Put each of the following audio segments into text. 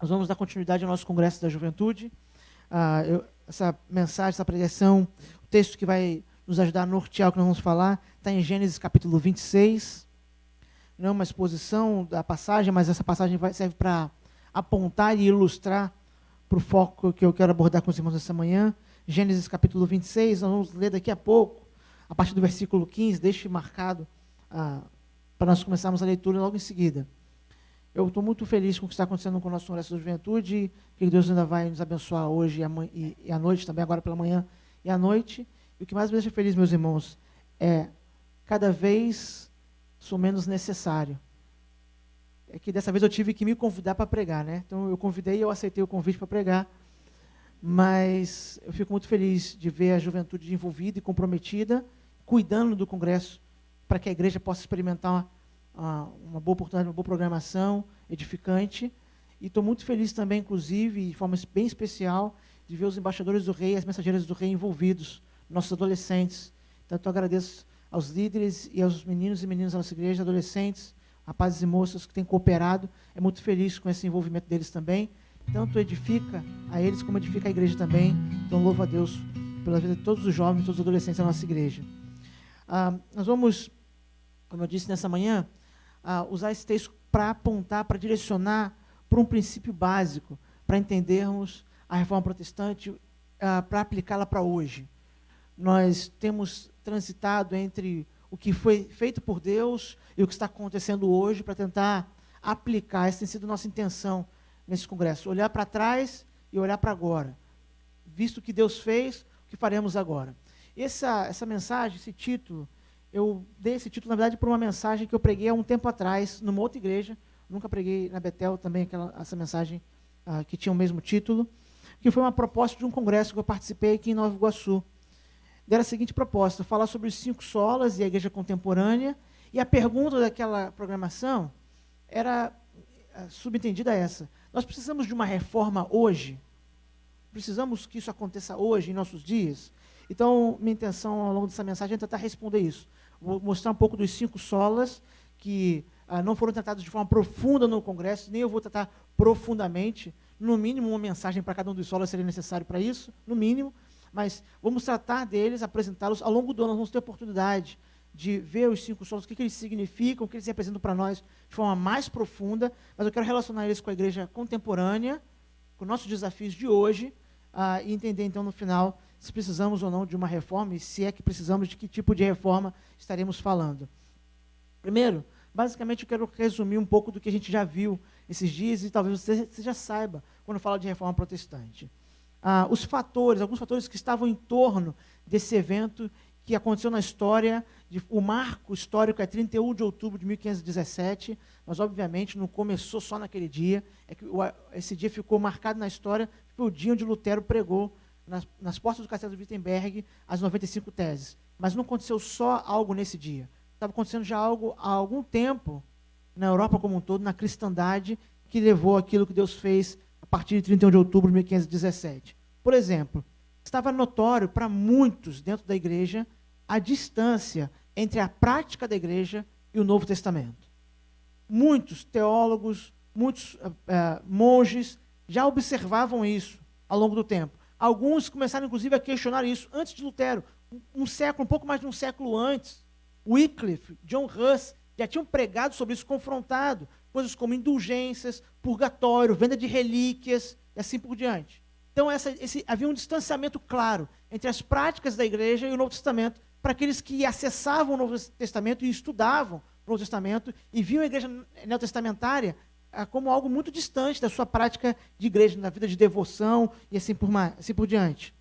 Nós vamos dar continuidade ao nosso Congresso da Juventude. Essa mensagem, essa pregação, o texto que vai nos ajudar a nortear o que nós vamos falar, está em Gênesis capítulo 26. Não é uma exposição da passagem, mas essa passagem serve para apontar e ilustrar para o foco que eu quero abordar com os irmãos essa manhã. Gênesis capítulo 26, nós vamos ler daqui a pouco, a partir do versículo 15, deixe marcado para nós começarmos a leitura logo em seguida. Eu estou muito feliz com o que está acontecendo com o nosso Congresso da Juventude, que Deus ainda vai nos abençoar hoje e à noite, também agora pela manhã e à noite. E o que mais me deixa feliz, meus irmãos, é cada vez sou menos necessário. É que dessa vez eu tive que me convidar para pregar, né? Então eu convidei e eu aceitei o convite para pregar, mas eu fico muito feliz de ver a juventude envolvida e comprometida, cuidando do Congresso, para que a igreja possa experimentar uma boa oportunidade, uma boa programação edificante. E estou muito feliz também, inclusive, de forma bem especial, de ver os embaixadores do rei, as mensageiras do rei envolvidos, nossos adolescentes. Então, eu agradeço aos líderes e aos meninos e meninas da nossa igreja, adolescentes, rapazes e moças que têm cooperado. É muito feliz com esse envolvimento deles também. Tanto edifica a eles como edifica a igreja também. Então, louvo a Deus pela vida de todos os jovens, todos os adolescentes da nossa igreja. Nós vamos, como eu disse nessa manhã, usar esse texto para apontar, para direcionar para um princípio básico, para entendermos a reforma protestante, para aplicá-la para hoje. Nós temos transitado entre o que foi feito por Deus e o que está acontecendo hoje para tentar aplicar. Essa tem sido a nossa intenção nesse congresso, olhar para trás e olhar para agora. Visto o que Deus fez, o que faremos agora. Essa mensagem, esse título, eu dei esse título, na verdade, por uma mensagem que eu preguei há um tempo atrás, numa outra igreja. Nunca preguei na Betel também essa mensagem que tinha o mesmo título, que foi uma proposta de um congresso que eu participei aqui em Nova Iguaçu. Era a seguinte proposta: falar sobre os 5 solas e a igreja contemporânea, e a pergunta daquela programação era subentendida essa: nós precisamos de uma reforma hoje? Precisamos que isso aconteça hoje, em nossos dias? Então, minha intenção ao longo dessa mensagem é tentar responder isso. Vou mostrar um pouco dos 5 solas, que não foram tratados de forma profunda no congresso, nem eu vou tratar profundamente. No mínimo, uma mensagem para cada um dos solas seria necessário para isso, no mínimo. Mas vamos tratar deles, apresentá-los. Ao longo do ano, nós vamos ter oportunidade de ver os 5 solos, o que eles significam, o que eles representam para nós de forma mais profunda. Mas eu quero relacionar eles com a igreja contemporânea, com nossos desafios de hoje, e entender, então, no final, se precisamos ou não de uma reforma, e se é que precisamos, de que tipo de reforma estaremos falando. Primeiro, basicamente, eu quero resumir um pouco do que a gente já viu esses dias, e talvez você já saiba, quando fala de reforma protestante. Alguns fatores que estavam em torno desse evento que aconteceu na história. O marco histórico é 31 de outubro de 1517, mas, obviamente, não começou só naquele dia. Esse dia ficou marcado na história, foi o dia onde Lutero pregou nas portas do castelo de Wittenberg as 95 teses. Mas não aconteceu só algo nesse dia. Estava acontecendo já algo há algum tempo na Europa como um todo, na cristandade, que levou aquilo que Deus fez a partir de 31 de outubro de 1517. Por exemplo, estava notório para muitos dentro da igreja a distância entre a prática da igreja e o Novo Testamento. Muitos teólogos, muitos monges já observavam isso ao longo do tempo. Alguns começaram, inclusive, a questionar isso antes de Lutero, um pouco mais de um século antes. Wycliffe, John Huss, já tinham pregado sobre isso, confrontado coisas como indulgências, purgatório, venda de relíquias e assim por diante. Então, havia um distanciamento claro entre as práticas da igreja e o Novo Testamento, para aqueles que acessavam o Novo Testamento e estudavam o Novo Testamento e viam a igreja neotestamentária como algo muito distante da sua prática de igreja, na vida de devoção e assim por diante.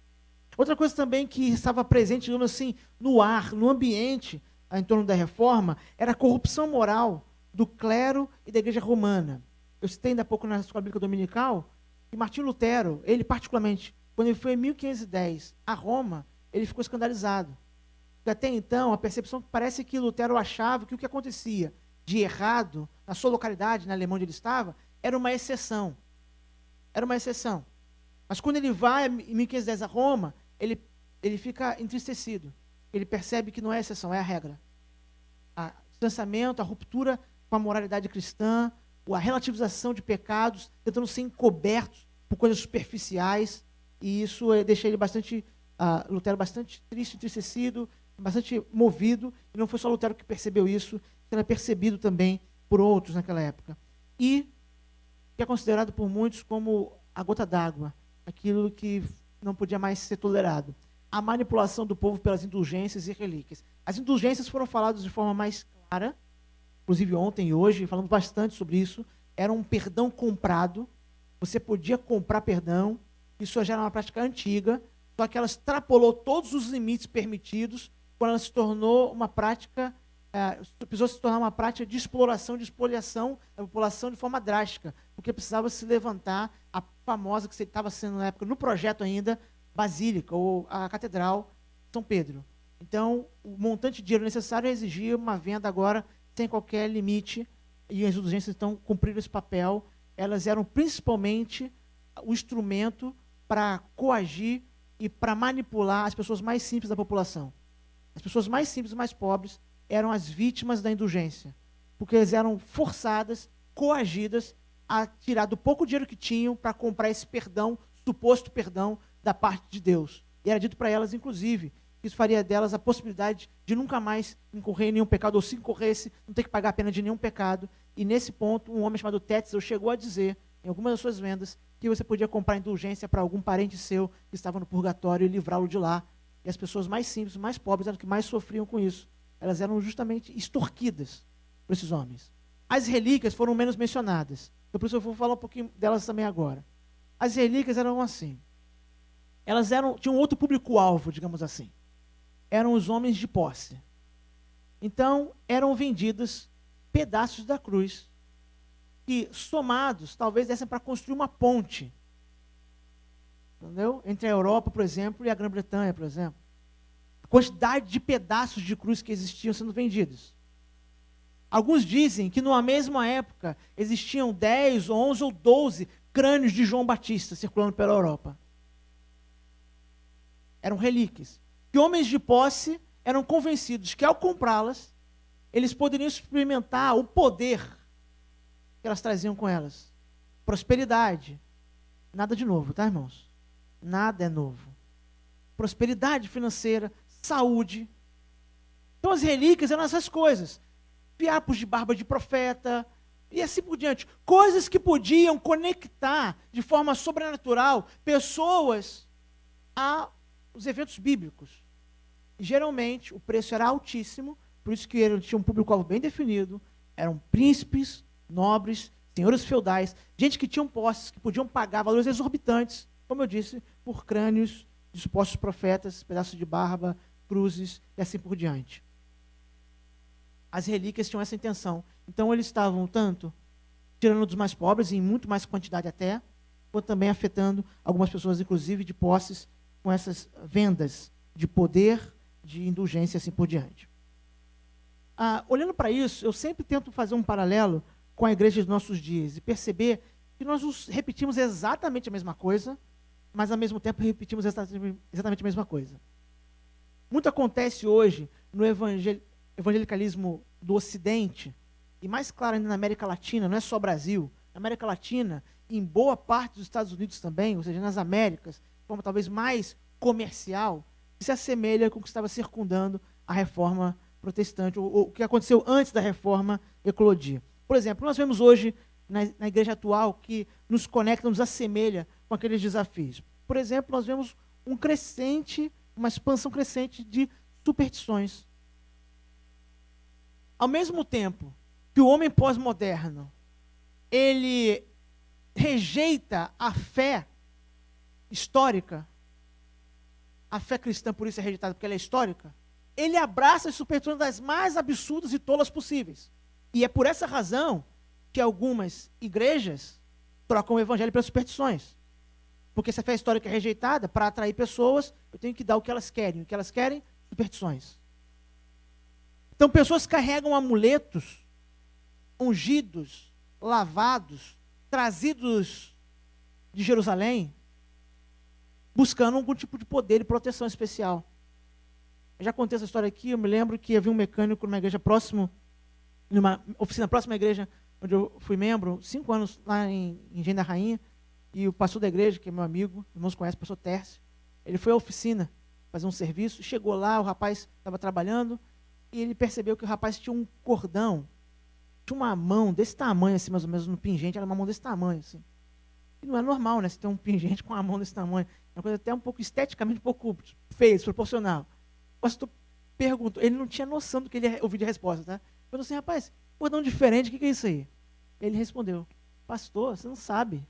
Outra coisa também que estava presente, digamos assim, no ar, no ambiente em torno da reforma, era a corrupção moral do clero e da igreja romana. Eu citei ainda há pouco na Escola Bíblica Dominical que Martinho Lutero, ele particularmente, quando ele foi em 1510 a Roma, ele ficou escandalizado. Porque até então, a percepção parece que Lutero achava que o que acontecia de errado na sua localidade, na Alemanha onde ele estava, era uma exceção. Era uma exceção. Mas quando ele vai em 1510 a Roma, ele fica entristecido. Ele percebe que não é exceção, é a regra. O distanciamento, a ruptura com a moralidade cristã, a relativização de pecados, tentando ser encobertos por coisas superficiais, e isso deixa ele Lutero bastante triste, entristecido, bastante movido, e não foi só Lutero que percebeu isso, era percebido também por outros naquela época. E que é considerado por muitos como a gota d'água, aquilo que não podia mais ser tolerado. A manipulação do povo pelas indulgências e relíquias. As indulgências foram faladas de forma mais clara, inclusive ontem e hoje, falamos bastante sobre isso. Era um perdão comprado, você podia comprar perdão, isso já era uma prática antiga, só que ela extrapolou todos os limites permitidos quando ela se tornou uma prática, precisou se tornar uma prática de exploração, de espoliação da população de forma drástica, porque precisava se levantar a famosa, que estava sendo na época, no projeto ainda, Basílica, ou a Catedral São Pedro. Então, o montante de dinheiro necessário exigia uma venda agora sem qualquer limite, e as indulgências, então, cumpriram esse papel. Elas eram principalmente o instrumento para coagir e para manipular as pessoas mais simples da população. As pessoas mais simples e mais pobres eram as vítimas da indulgência, porque elas eram forçadas, coagidas a tirar do pouco dinheiro que tinham para comprar esse perdão, suposto perdão da parte de Deus. E era dito para elas, inclusive, que isso faria delas a possibilidade de nunca mais incorrer em nenhum pecado, ou se incorresse, não ter que pagar a pena de nenhum pecado. E nesse ponto, um homem chamado Tetzel chegou a dizer, em algumas das suas vendas, que você podia comprar indulgência para algum parente seu que estava no purgatório e livrá-lo de lá. E as pessoas mais simples, mais pobres, eram as que mais sofriam com isso. Elas eram justamente extorquidas por esses homens. As relíquias foram menos mencionadas. Então, por isso eu vou falar um pouquinho delas também agora. As relíquias eram assim. Elas tinham outro público-alvo, digamos assim. Eram os homens de posse. Então, eram vendidos pedaços da cruz, que, somados, talvez dessem para construir uma ponte, entendeu? Entre a Europa, por exemplo, e a Grã-Bretanha, por exemplo. A quantidade de pedaços de cruz que existiam sendo vendidos. Alguns dizem que, numa mesma época, existiam 10, 11 ou 12 crânios de João Batista circulando pela Europa. Eram relíquias. Que homens de posse eram convencidos que, ao comprá-las, eles poderiam experimentar o poder que elas traziam com elas. Prosperidade. Nada de novo, tá, irmãos? Nada é novo. Prosperidade financeira, saúde. Então, as relíquias eram essas coisas. Fiapos de barba de profeta, e assim por diante. Coisas que podiam conectar de forma sobrenatural pessoas aos eventos bíblicos. E, geralmente, o preço era altíssimo, por isso que ele tinha um público-alvo bem definido. Eram príncipes, nobres, senhores feudais, gente que tinham posses, que podiam pagar valores exorbitantes, como eu disse, por crânios de supostos profetas, pedaços de barba, cruzes e assim por diante. As relíquias tinham essa intenção. Então, eles estavam tanto tirando dos mais pobres, em muito mais quantidade até, quanto também afetando algumas pessoas, inclusive de posses, com essas vendas de poder, de indulgência e assim por diante. Olhando para isso, eu sempre tento fazer um paralelo com a igreja dos nossos dias e perceber que nós repetimos exatamente a mesma coisa, mas ao mesmo tempo repetimos exatamente a mesma coisa. Muito acontece hoje no evangelicalismo do Ocidente, e mais claro ainda na América Latina, não é só Brasil, na América Latina, em boa parte dos Estados Unidos também, ou seja, nas Américas, de forma talvez mais comercial, que se assemelha com o que estava circundando a reforma protestante, ou o que aconteceu antes da reforma eclodir. Por exemplo, nós vemos hoje na igreja atual que nos conecta, nos assemelha com aqueles desafios. Por exemplo, nós vemos uma expansão crescente de superstições. Ao mesmo tempo que o homem pós-moderno, ele rejeita a fé histórica, a fé cristã por isso é rejeitada porque ela é histórica, ele abraça as superstições das mais absurdas e tolas possíveis. E é por essa razão que algumas igrejas trocam o evangelho pelas superstições. Porque se a fé histórica é rejeitada, para atrair pessoas, eu tenho que dar o que elas querem. O que elas querem? Superstições. Então, pessoas carregam amuletos, ungidos, lavados, trazidos de Jerusalém, buscando algum tipo de poder e proteção especial. Eu já contei essa história aqui, eu me lembro que havia um mecânico numa igreja próxima, numa oficina próxima à igreja onde eu fui membro, 5 anos lá em Engenho da Rainha, e o pastor da igreja, que é meu amigo, irmãos conhecem, o pastor Tércio, ele foi à oficina fazer um serviço, chegou lá, o rapaz estava trabalhando, e ele percebeu que o rapaz tinha um cordão, tinha uma mão desse tamanho, assim, mais ou menos, no pingente, era uma mão desse tamanho, assim. E não é normal, né, você ter um pingente com uma mão desse tamanho. É uma coisa até um pouco esteticamente um pouco feia, desproporcional. O pastor perguntou, ele não tinha noção do que ele ia ouvir de resposta, tá? Perguntou assim, rapaz, cordão diferente, o que é isso aí? Ele respondeu, pastor, você não sabe.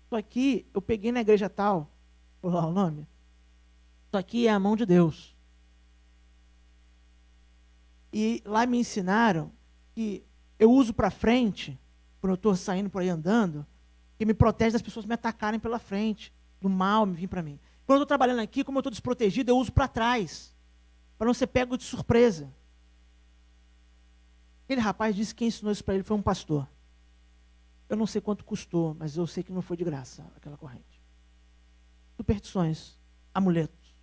Isso aqui, eu peguei na igreja tal, vou lá o nome, isso aqui é a mão de Deus. E lá me ensinaram que eu uso para frente, quando eu estou saindo por aí andando, que me protege das pessoas me atacarem pela frente, do mal me vir para mim. Quando eu estou trabalhando aqui, como eu estou desprotegido, eu uso para trás, para não ser pego de surpresa. Aquele rapaz disse que quem ensinou isso para ele foi um pastor. Eu não sei quanto custou, mas eu sei que não foi de graça aquela corrente. Superstições, amuletos,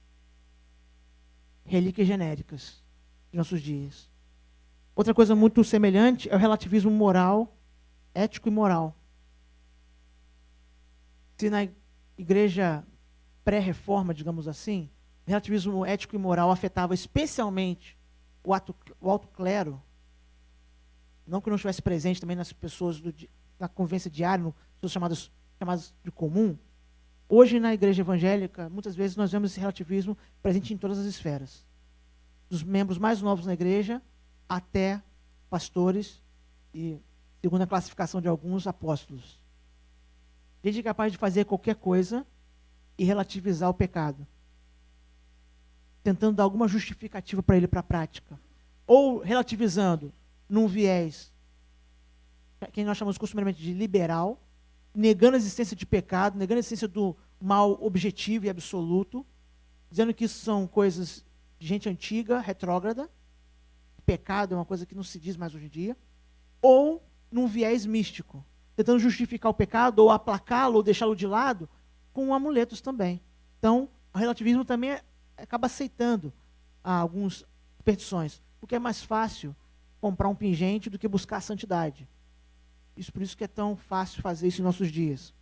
relíquias genéricas de nossos dias. Outra coisa muito semelhante é o relativismo moral, ético e moral. Se na igreja pré-reforma, digamos assim, o relativismo ético e moral afetava especialmente o alto clero, não que não estivesse presente também nas pessoas na convivência diária, nas pessoas chamadas de comum, hoje na igreja evangélica, muitas vezes nós vemos esse relativismo presente em todas as esferas. Dos membros mais novos na igreja até pastores e, segundo a classificação de alguns, apóstolos. Gente capaz de fazer qualquer coisa e relativizar o pecado, tentando dar alguma justificativa para ele para a prática. Ou relativizando num viés, que nós chamamos costumeiramente de liberal, negando a existência de pecado, negando a existência do mal objetivo e absoluto, dizendo que isso são coisas de gente antiga, retrógrada, pecado é uma coisa que não se diz mais hoje em dia, ou num viés místico, tentando justificar o pecado, ou aplacá-lo, ou deixá-lo de lado, com amuletos também. Então, o relativismo também acaba aceitando algumas superstições, porque é mais fácil comprar um pingente do que buscar a santidade. Isso por isso que é tão fácil fazer isso em nossos dias.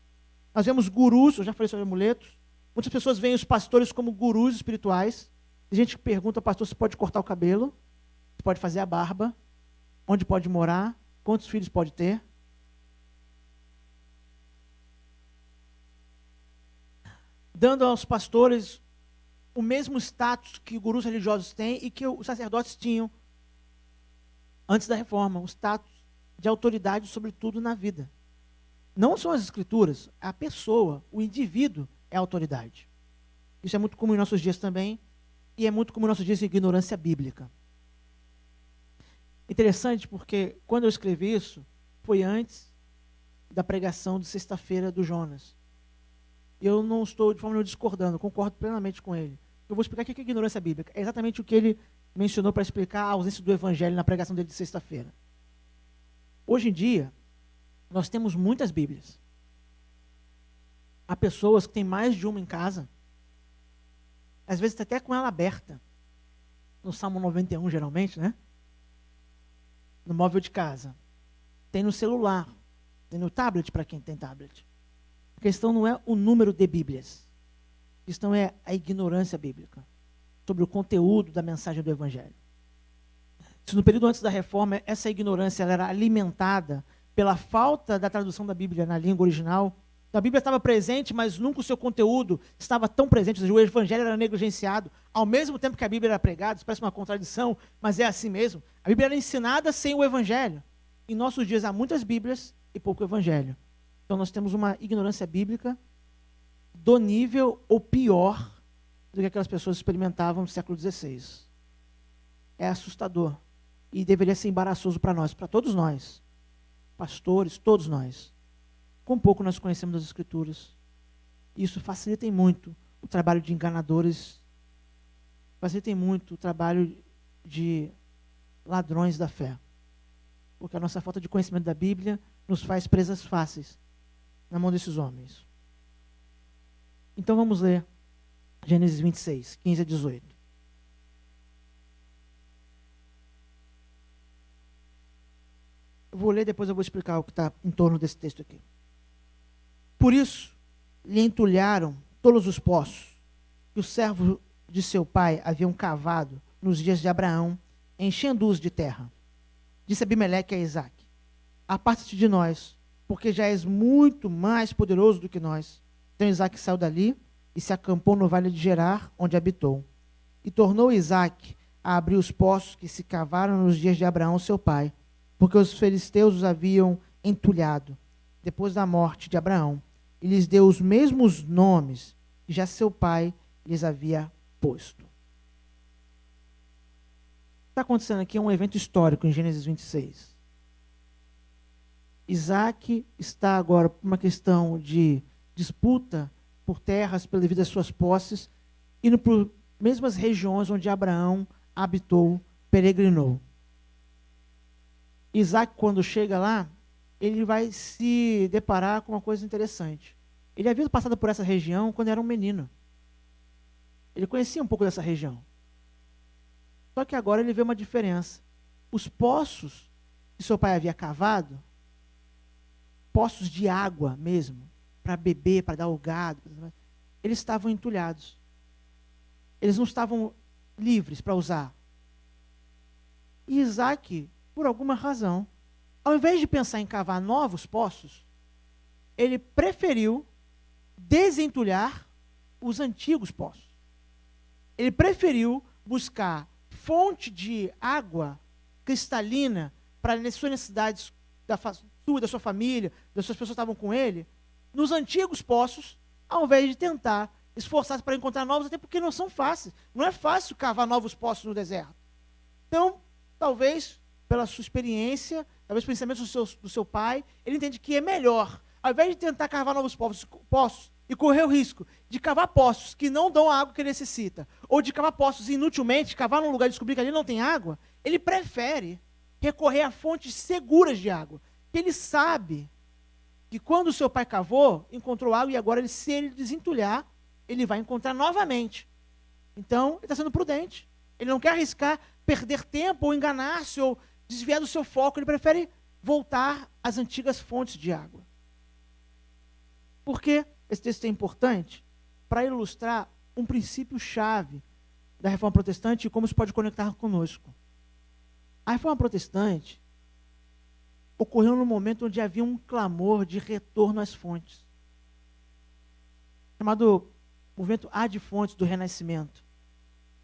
Nós vemos gurus, eu já falei sobre amuletos, muitas pessoas veem os pastores como gurus espirituais. Tem gente que pergunta ao pastor se pode cortar o cabelo, se pode fazer a barba, onde pode morar, quantos filhos pode ter. Dando aos pastores o mesmo status que gurus religiosos têm e que os sacerdotes tinham antes da reforma, um status de autoridade sobre tudo na vida. Não são as escrituras, a pessoa, o indivíduo é a autoridade. Isso é muito comum em nossos dias também, e é muito comum em nossos dias a ignorância bíblica. Interessante porque quando eu escrevi isso, foi antes da pregação de sexta-feira do Jonas. Eu não estou de forma nenhuma discordando, concordo plenamente com ele. Eu vou explicar o que é ignorância bíblica. É exatamente o que ele mencionou para explicar a ausência do evangelho na pregação dele de sexta-feira. Hoje em dia, nós temos muitas Bíblias. Há pessoas que têm mais de uma em casa, às vezes até com ela aberta, no Salmo 91 geralmente, né? No móvel de casa. Tem no celular, tem no tablet para quem tem tablet. A questão não é o número de Bíblias. A questão é a ignorância bíblica sobre o conteúdo da mensagem do Evangelho. Se no período antes da reforma, essa ignorância ela era alimentada pela falta da tradução da Bíblia na língua original, a Bíblia estava presente, mas nunca o seu conteúdo estava tão presente, ou seja, o Evangelho era negligenciado, ao mesmo tempo que a Bíblia era pregada. Isso parece uma contradição, mas é assim mesmo. A Bíblia era ensinada sem o Evangelho. Em nossos dias há muitas Bíblias e pouco Evangelho. Então nós temos uma ignorância bíblica do nível ou pior do que aquelas pessoas experimentavam no século XVI. É assustador e deveria ser embaraçoso para nós, para todos nós, pastores, todos nós. Quão pouco nós conhecemos das Escrituras. Isso facilita em muito o trabalho de enganadores, facilita em muito o trabalho de ladrões da fé. Porque a nossa falta de conhecimento da Bíblia nos faz presas fáceis na mão desses homens. Então vamos ler Gênesis 26, 15 a 18. Eu vou ler, depois eu vou explicar o que está em torno desse texto aqui. Por isso, lhe entulharam todos os poços que os servos de seu pai haviam cavado nos dias de Abraão, enchendo-os de terra. Disse Abimeleque a Isaque: aparta-te de nós, porque já és muito mais poderoso do que nós. Então Isaque saiu dali e se acampou no vale de Gerar, onde habitou. E tornou Isaque a abrir os poços que se cavaram nos dias de Abraão, seu pai, porque os filisteus os haviam entulhado, depois da morte de Abraão, e lhes deu os mesmos nomes que já seu pai lhes havia posto. Está acontecendo aqui um evento histórico em Gênesis 26. Isaac está agora por uma questão de disputa por terras devido às suas posses, indo por mesmas regiões onde Abraão habitou, peregrinou. Isaac, quando chega lá, ele vai se deparar com uma coisa interessante. Ele havia passado por essa região quando era um menino. Ele conhecia um pouco dessa região. Só que agora ele vê uma diferença. Os poços que seu pai havia cavado, poços de água mesmo, para beber, para dar ao gado, eles estavam entulhados. Eles não estavam livres para usar. E Isaac, por alguma razão, ao invés de pensar em cavar novos poços, ele preferiu desentulhar os antigos poços. Ele preferiu buscar fonte de água cristalina para as suas necessidades sua, da sua família, das suas pessoas que estavam com ele, nos antigos poços, ao invés de tentar esforçar-se para encontrar novos, até porque não são fáceis. Não é fácil cavar novos poços no deserto. Então, talvez, pela sua experiência, talvez pensamentos do seu pai, ele entende que é melhor, ao invés de tentar cavar novos poços e correr o risco de cavar poços que não dão a água que ele necessita, ou de cavar poços inutilmente, cavar num lugar e descobrir que ali não tem água, ele prefere recorrer a fontes seguras de água. Ele sabe que quando o seu pai cavou, encontrou água, e agora, se ele desentulhar, ele vai encontrar novamente. Então, ele está sendo prudente. Ele não quer arriscar perder tempo, ou enganar-se, ou desviar do seu foco. Ele prefere voltar às antigas fontes de água. Por que esse texto é importante? Para ilustrar um princípio-chave da Reforma Protestante e como isso pode conectar conosco. A Reforma Protestante ocorreu no momento onde havia um clamor de retorno às fontes, chamado movimento ad fontes do Renascimento.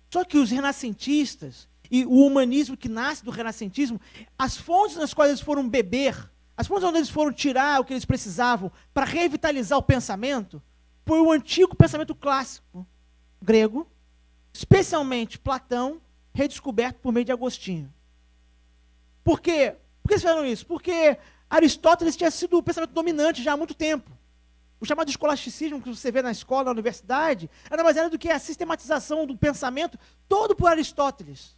Só que os renascentistas e o humanismo que nasce do renascentismo, as fontes nas quais eles foram beber, as fontes onde eles foram tirar o que eles precisavam para revitalizar o pensamento, foi o antigo pensamento clássico grego, especialmente Platão, redescoberto por meio de Agostinho. Por quê? Por que eles fizeram isso? Porque Aristóteles tinha sido o pensamento dominante já há muito tempo. O chamado escolasticismo que você vê na escola, na universidade, nada mais era do que a sistematização do pensamento todo por Aristóteles.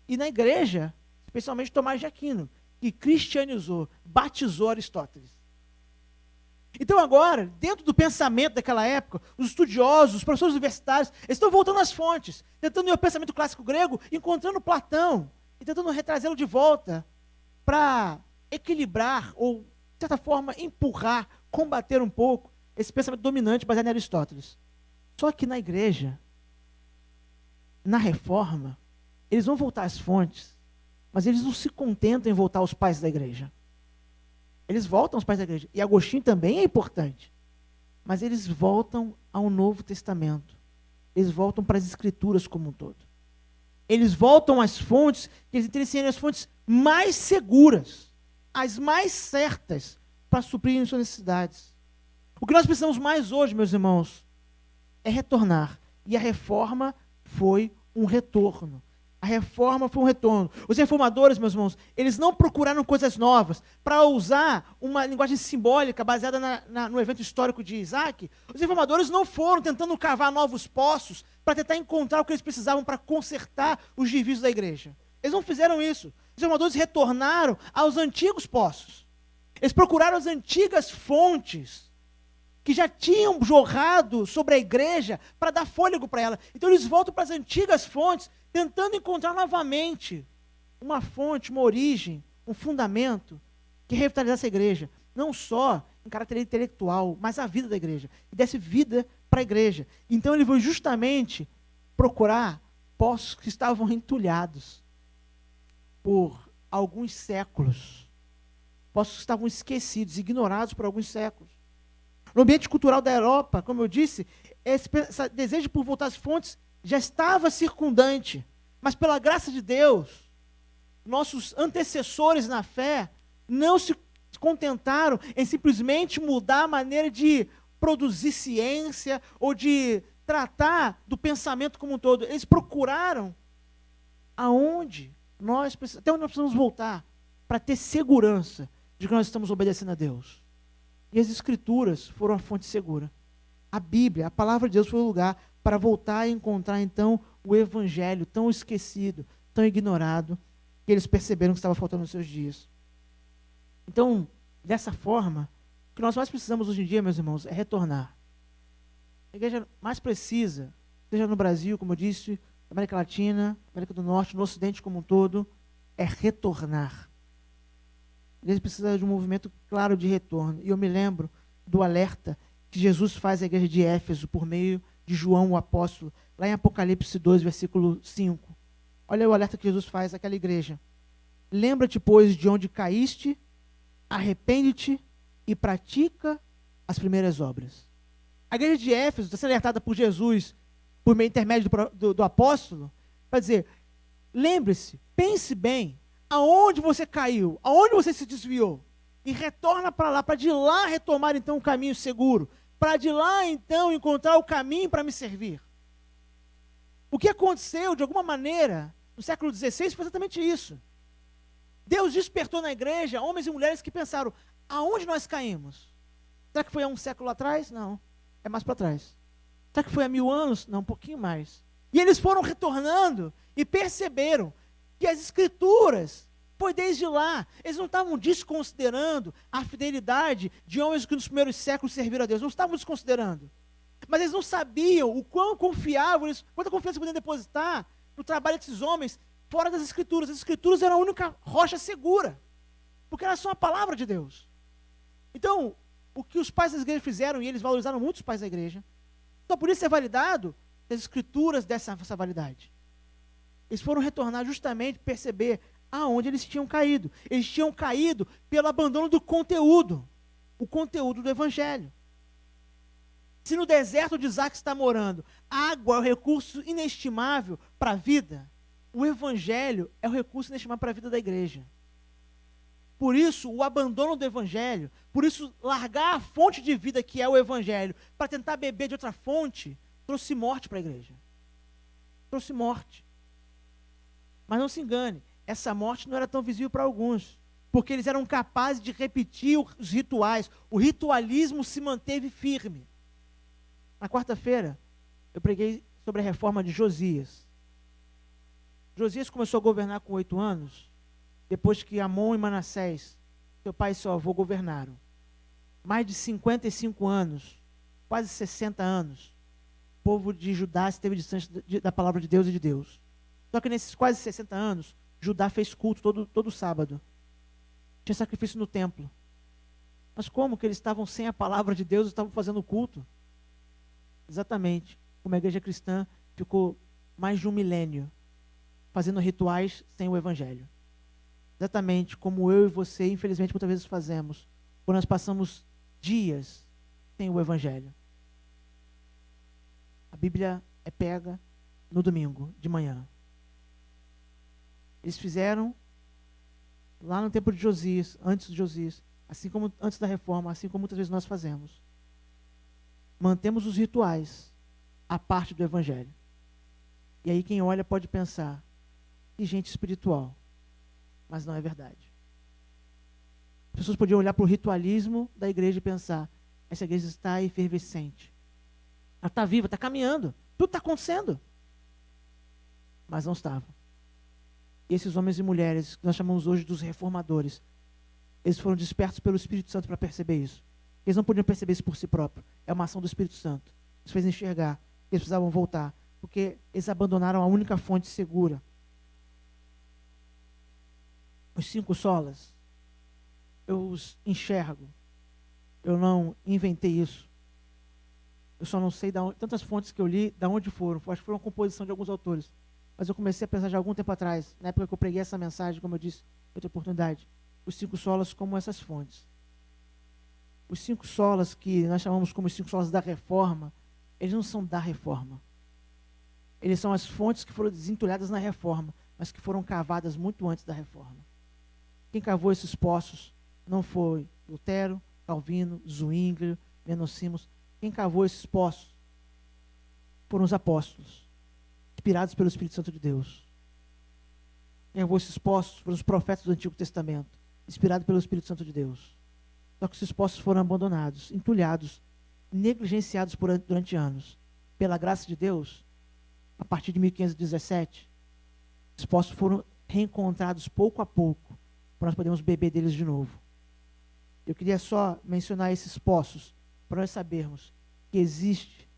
E na igreja, especialmente Tomás de Aquino, que cristianizou, batizou Aristóteles. Então agora, dentro do pensamento daquela época, os estudiosos, os professores universitários, eles estão voltando às fontes, tentando ir ao pensamento clássico grego, encontrando Platão, e tentando retrazê-lo de volta para equilibrar, ou, de certa forma, empurrar, combater um pouco esse pensamento dominante baseado em Aristóteles. Só que na igreja, na reforma, eles vão voltar às fontes, mas eles não se contentam em voltar aos pais da igreja. Eles voltam aos pais da igreja. E Agostinho também é importante. Mas eles voltam ao Novo Testamento. Eles voltam para as Escrituras como um todo. Eles voltam às fontes, que eles entendem serem as fontes mais seguras, as mais certas para suprir suas necessidades. O que nós precisamos mais hoje, meus irmãos, é retornar. E a reforma foi um retorno. A reforma foi um retorno. Os reformadores, meus irmãos, eles não procuraram coisas novas. Para usar uma linguagem simbólica baseada no evento histórico de Isaac, os reformadores não foram tentando cavar novos poços para tentar encontrar o que eles precisavam para consertar os desvios da igreja. Eles não fizeram isso. Os reformadores retornaram aos antigos poços. Eles procuraram as antigas fontes que já tinham jorrado sobre a igreja para dar fôlego para ela. Então eles voltam para as antigas fontes, tentando encontrar novamente uma fonte, uma origem, um fundamento que revitalizasse a igreja, não só em caráter intelectual, mas a vida da igreja, e desse vida para a igreja. Então ele foi justamente procurar poços que estavam entulhados por alguns séculos, poços que estavam esquecidos, ignorados por alguns séculos. No ambiente cultural da Europa, como eu disse, esse desejo por voltar às fontes já estava circundante, mas pela graça de Deus, nossos antecessores na fé não se contentaram em simplesmente mudar a maneira de produzir ciência ou de tratar do pensamento como um todo. Eles procuraram até onde nós precisamos voltar para ter segurança de que nós estamos obedecendo a Deus. E as Escrituras foram a fonte segura. A Bíblia, a palavra de Deus, foi o lugar para voltar a encontrar, então, o Evangelho tão esquecido, tão ignorado, que eles perceberam que estava faltando nos seus dias. Então, dessa forma, o que nós mais precisamos hoje em dia, meus irmãos, é retornar. A igreja mais precisa, seja no Brasil, como eu disse, América Latina, América do Norte, no Ocidente como um todo, é retornar. A igreja precisa de um movimento claro de retorno. E eu me lembro do alerta que Jesus faz à igreja de Éfeso por meio de João, o apóstolo, lá em Apocalipse 2, versículo 5. Olha o alerta que Jesus faz àquela igreja. Lembra-te, pois, de onde caíste, arrepende-te e pratica as primeiras obras. A igreja de Éfeso está sendo alertada por Jesus, por meio intermédio do apóstolo, para dizer, lembre-se, pense bem, aonde você caiu, aonde você se desviou, e retorna para lá, para de lá retomar então o caminho seguro, para de lá então encontrar o caminho para me servir. O que aconteceu, de alguma maneira, no século XVI foi exatamente isso. Deus despertou na igreja homens e mulheres que pensaram, aonde nós caímos? Será que foi há um século atrás? Não, é mais para trás. Será que foi há 1000 anos? Não, um pouquinho mais. E eles foram retornando e perceberam que as Escrituras, foi desde lá, eles não estavam desconsiderando a fidelidade de homens que nos primeiros séculos serviram a Deus, não estavam desconsiderando. Mas eles não sabiam o quão confiável, quanta confiança podiam depositar no trabalho desses homens fora das Escrituras. As Escrituras eram a única rocha segura, porque elas são a palavra de Deus. Então, o que os pais da igreja fizeram, e eles valorizaram muito os pais da igreja, só por isso é validado as Escrituras dessa validade. Eles foram retornar justamente, perceber aonde eles tinham caído. Eles tinham caído pelo abandono do conteúdo, o conteúdo do Evangelho. Se no deserto de Isaac está morando, água é o recurso inestimável para a vida, o Evangelho é o recurso inestimável para a vida da igreja. Por isso, o abandono do Evangelho, por isso, largar a fonte de vida que é o Evangelho, para tentar beber de outra fonte, trouxe morte para a igreja. Trouxe morte. Mas não se engane, essa morte não era tão visível para alguns, porque eles eram capazes de repetir os rituais. O ritualismo se manteve firme. Na quarta-feira, eu preguei sobre a reforma de Josias. Josias começou a governar com 8 anos, depois que Amon e Manassés, seu pai e seu avô, governaram. Mais de 55 anos, quase 60 anos, o povo de Judá esteve distante da palavra de Deus e de Deus. Só que nesses quase 60 anos, Judá fez culto todo sábado. Tinha sacrifício no templo. Mas como que eles estavam sem a palavra de Deus e estavam fazendo culto? Exatamente como a igreja cristã ficou mais de 1 milênio fazendo rituais sem o Evangelho. Exatamente como eu e você, infelizmente, muitas vezes fazemos, quando nós passamos dias sem o Evangelho. A Bíblia é pega no domingo, de manhã. Eles fizeram lá no tempo de Josias, antes de Josias, assim como antes da reforma, assim como muitas vezes nós fazemos. Mantemos os rituais à parte do Evangelho. E aí quem olha pode pensar, que gente espiritual. Mas não é verdade. As pessoas podiam olhar para o ritualismo da igreja e pensar, essa igreja está efervescente. Ela está viva, está caminhando, tudo está acontecendo. Mas não estava. E esses homens e mulheres, que nós chamamos hoje dos reformadores, eles foram despertos pelo Espírito Santo para perceber isso. Eles não podiam perceber isso por si próprios. É uma ação do Espírito Santo. Isso fez enxergar que eles precisavam voltar, porque eles abandonaram a única fonte segura. Os 5 solas. eu os enxergo. Eu não inventei isso. Eu só não sei tantas fontes que eu li, de onde foram. Acho que foi uma composição de alguns autores. Mas eu comecei a pensar de algum tempo atrás, na época que eu preguei essa mensagem, como eu disse, outra oportunidade, os 5 solas como essas fontes. Os 5 solas que nós chamamos como os 5 solas da reforma, eles não são da reforma. Eles são as fontes que foram desentulhadas na reforma, mas que foram cavadas muito antes da reforma. Quem cavou esses poços não foi Lutero, Calvino, Zwingli, Menocimos. Quem cavou esses poços foram os apóstolos, inspirados pelo Espírito Santo de Deus. Quem cavou esses poços foram os profetas do Antigo Testamento, inspirados pelo Espírito Santo de Deus. Só que esses poços foram abandonados, entulhados, negligenciados durante anos. Pela graça de Deus, a partir de 1517, os poços foram reencontrados pouco a pouco, para nós podermos beber deles de novo. Eu queria só mencionar esses poços, para nós sabermos que existe,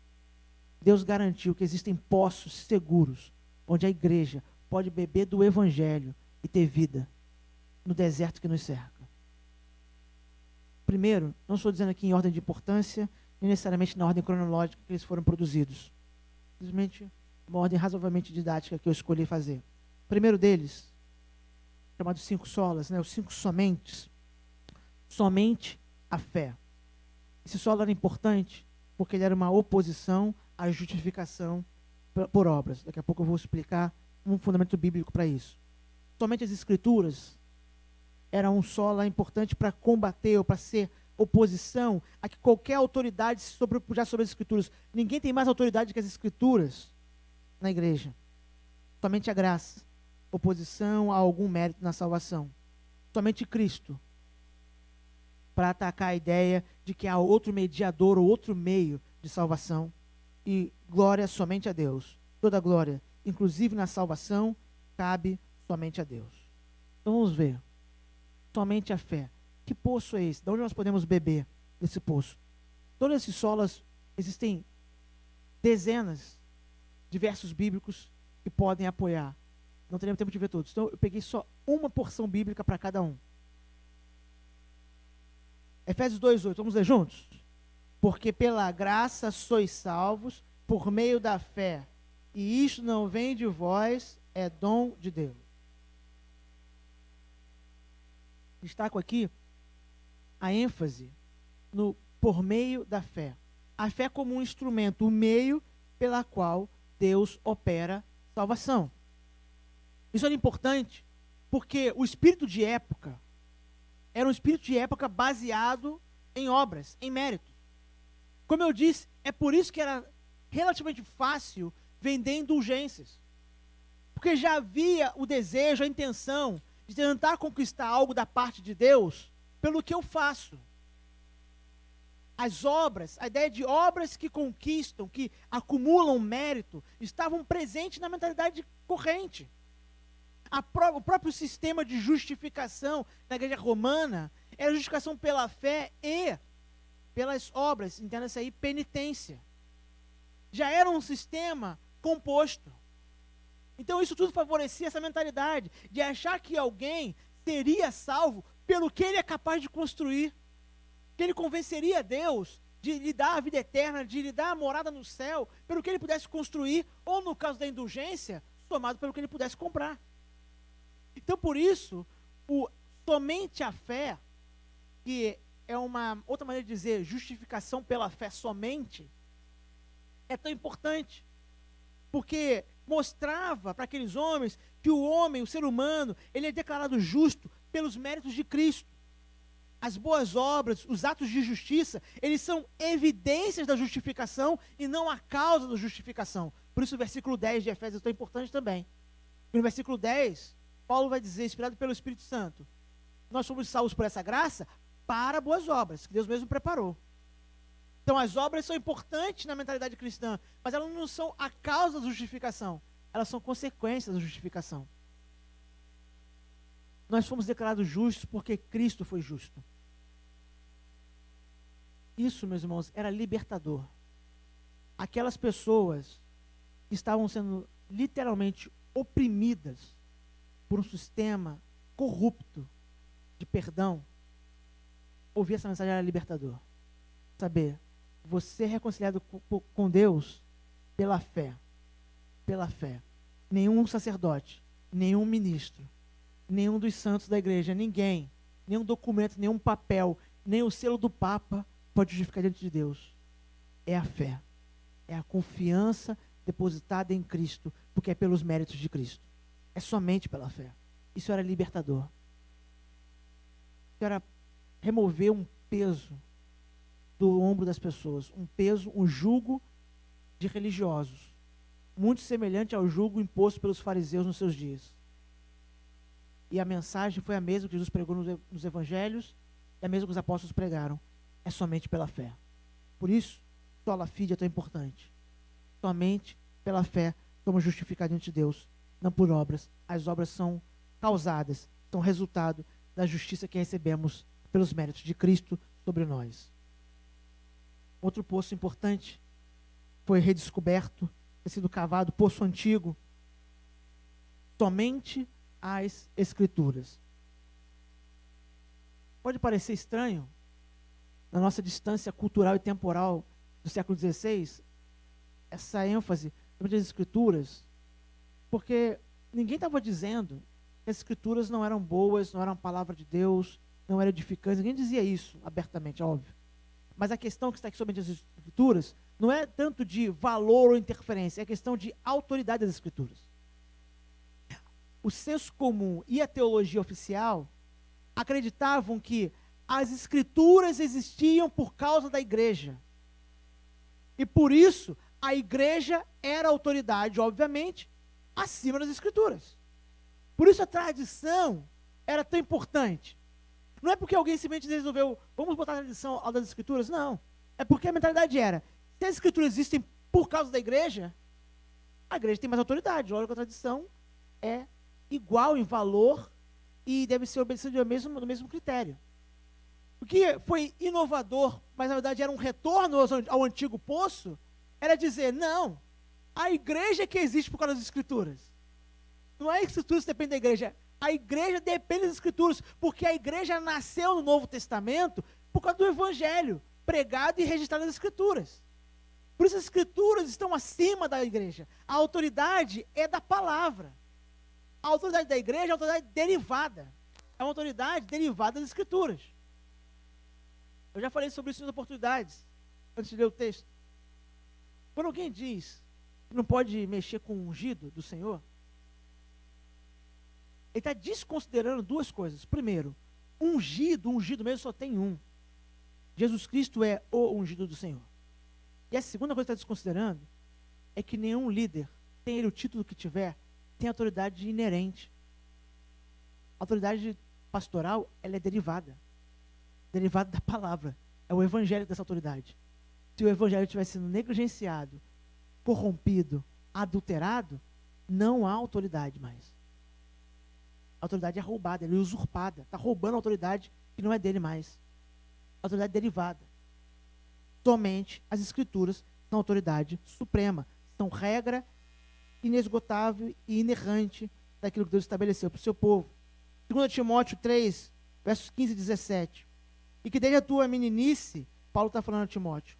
Deus garantiu que existem poços seguros, onde a igreja pode beber do Evangelho e ter vida, no deserto que nos cerca. Primeiro, não estou dizendo aqui em ordem de importância, nem necessariamente na ordem cronológica que eles foram produzidos. Simplesmente uma ordem razoavelmente didática que eu escolhi fazer. O primeiro deles, chamado 5 solas, os 5 somentes. Somente a fé. Esse solo era importante porque ele era uma oposição à justificação por obras. Daqui a pouco eu vou explicar um fundamento bíblico para isso. Somente as escrituras eram um solo importante para combater ou para ser oposição a que qualquer autoridade se sobrepujar sobre as escrituras. Ninguém tem mais autoridade que as escrituras na igreja. Somente a graça, oposição a algum mérito na salvação. Somente Cristo, para atacar a ideia de que há outro mediador ou outro meio de salvação. E glória somente a Deus. Toda glória, inclusive na salvação, cabe somente a Deus. Então vamos ver. Somente a fé. Que poço é esse? De onde nós podemos beber desse poço? Todos esses solas, existem dezenas de versos bíblicos que podem apoiar. Não teremos tempo de ver todos. Então eu peguei só uma porção bíblica para cada um. Efésios 2:8, vamos ler juntos? Porque pela graça sois salvos por meio da fé, e isto não vem de vós, é dom de Deus. Destaco aqui a ênfase no por meio da fé. A fé como um instrumento, o meio pela qual Deus opera salvação. Isso era importante porque o espírito de época era um espírito de época baseado em obras, em méritos. Como eu disse, é por isso que era relativamente fácil vender indulgências. Porque já havia o desejo, a intenção de tentar conquistar algo da parte de Deus pelo que eu faço. As obras, a ideia de obras que conquistam, que acumulam mérito, estavam presentes na mentalidade corrente. O próprio sistema de justificação na igreja romana era justificação pela fé e pelas obras, entenda-se aí, penitência. Já era um sistema composto. Então isso tudo favorecia essa mentalidade de achar que alguém seria salvo pelo que ele é capaz de construir. Que ele convenceria Deus de lhe dar a vida eterna, de lhe dar a morada no céu, pelo que ele pudesse construir, ou no caso da indulgência, somado pelo que ele pudesse comprar. Então por isso, somente a fé, que é uma outra maneira de dizer justificação pela fé somente, é tão importante. Porque mostrava para aqueles homens que o homem, o ser humano, ele é declarado justo pelos méritos de Cristo. As boas obras, os atos de justiça, eles são evidências da justificação e não a causa da justificação. Por isso o versículo 10 de Efésios é tão importante também. E no versículo 10, Paulo vai dizer, inspirado pelo Espírito Santo, nós somos salvos por essa graça para boas obras, que Deus mesmo preparou. Então as obras são importantes na mentalidade cristã, mas elas não são a causa da justificação, elas são consequências da justificação. Nós fomos declarados justos porque Cristo foi justo. Isso, meus irmãos, era libertador. Aquelas pessoas que estavam sendo literalmente oprimidas por um sistema corrupto de perdão, ouvir essa mensagem era libertador. Saber, você é reconciliado com Deus pela fé. Pela fé. Nenhum sacerdote, nenhum ministro, nenhum dos santos da igreja, ninguém, nenhum documento, nenhum papel, nem o selo do Papa pode justificar diante de Deus. É a fé. É a confiança depositada em Cristo, porque é pelos méritos de Cristo. É somente pela fé. Isso era libertador. Isso era remover um peso do ombro das pessoas, um peso, um jugo de religiosos, muito semelhante ao jugo imposto pelos fariseus nos seus dias. E a mensagem foi a mesma que Jesus pregou nos evangelhos, e a mesma que os apóstolos pregaram. É somente pela fé. Por isso, sola fide é tão importante. Somente pela fé somos justificados diante de Deus, não por obras. As obras são causadas, são resultado da justiça que recebemos pelos méritos de Cristo sobre nós. Outro poço importante foi redescoberto, ter sido cavado, poço antigo, somente as Escrituras. Pode parecer estranho, na nossa distância cultural e temporal do século XVI, essa ênfase sobre as Escrituras, porque ninguém estava dizendo que as Escrituras não eram boas, não eram a palavra de Deus, não eram edificantes, ninguém dizia isso abertamente, é óbvio. Mas a questão que está aqui sobre as Escrituras não é tanto de valor ou interferência, é questão de autoridade das Escrituras. O senso comum e a teologia oficial acreditavam que as Escrituras existiam por causa da igreja. E por isso, a igreja era autoridade, obviamente, acima das Escrituras. Por isso a tradição era tão importante. Não é porque alguém simplesmente resolveu, vamos botar a tradição ao das Escrituras, não. É porque a mentalidade era, se as Escrituras existem por causa da igreja, a igreja tem mais autoridade. Logo, a tradição é igual em valor e deve ser obedecida no mesmo critério. O que foi inovador, mas na verdade era um retorno ao antigo poço, era dizer, não, a igreja é que existe por causa das Escrituras. Não é a Escritura que depende da igreja, a igreja depende das Escrituras, porque a igreja nasceu no Novo Testamento por causa do Evangelho, pregado e registrado nas Escrituras. Por isso as Escrituras estão acima da igreja. A autoridade é da palavra. A autoridade da igreja é a autoridade derivada. É uma autoridade derivada das Escrituras. Eu já falei sobre isso em oportunidades, antes de ler o texto. Quando alguém diz que não pode mexer com o ungido do Senhor, ele está desconsiderando duas coisas. Primeiro, ungido mesmo só tem um. Jesus Cristo é o ungido do Senhor. E a segunda coisa que está desconsiderando é que nenhum líder, tem ele o título que tiver, tem autoridade inerente. A autoridade pastoral, ela é derivada da palavra. É o evangelho dessa autoridade. Se o evangelho estiver sendo negligenciado, corrompido, adulterado, não há autoridade mais. A autoridade é roubada, ela é usurpada. Está roubando a autoridade que não é dele mais. A autoridade derivada. Somente as Escrituras são autoridade suprema. São regra inesgotável e inerrante daquilo que Deus estabeleceu para o seu povo. 2 Timóteo 3, versos 15 e 17. E que desde a tua meninice, Paulo está falando a Timóteo,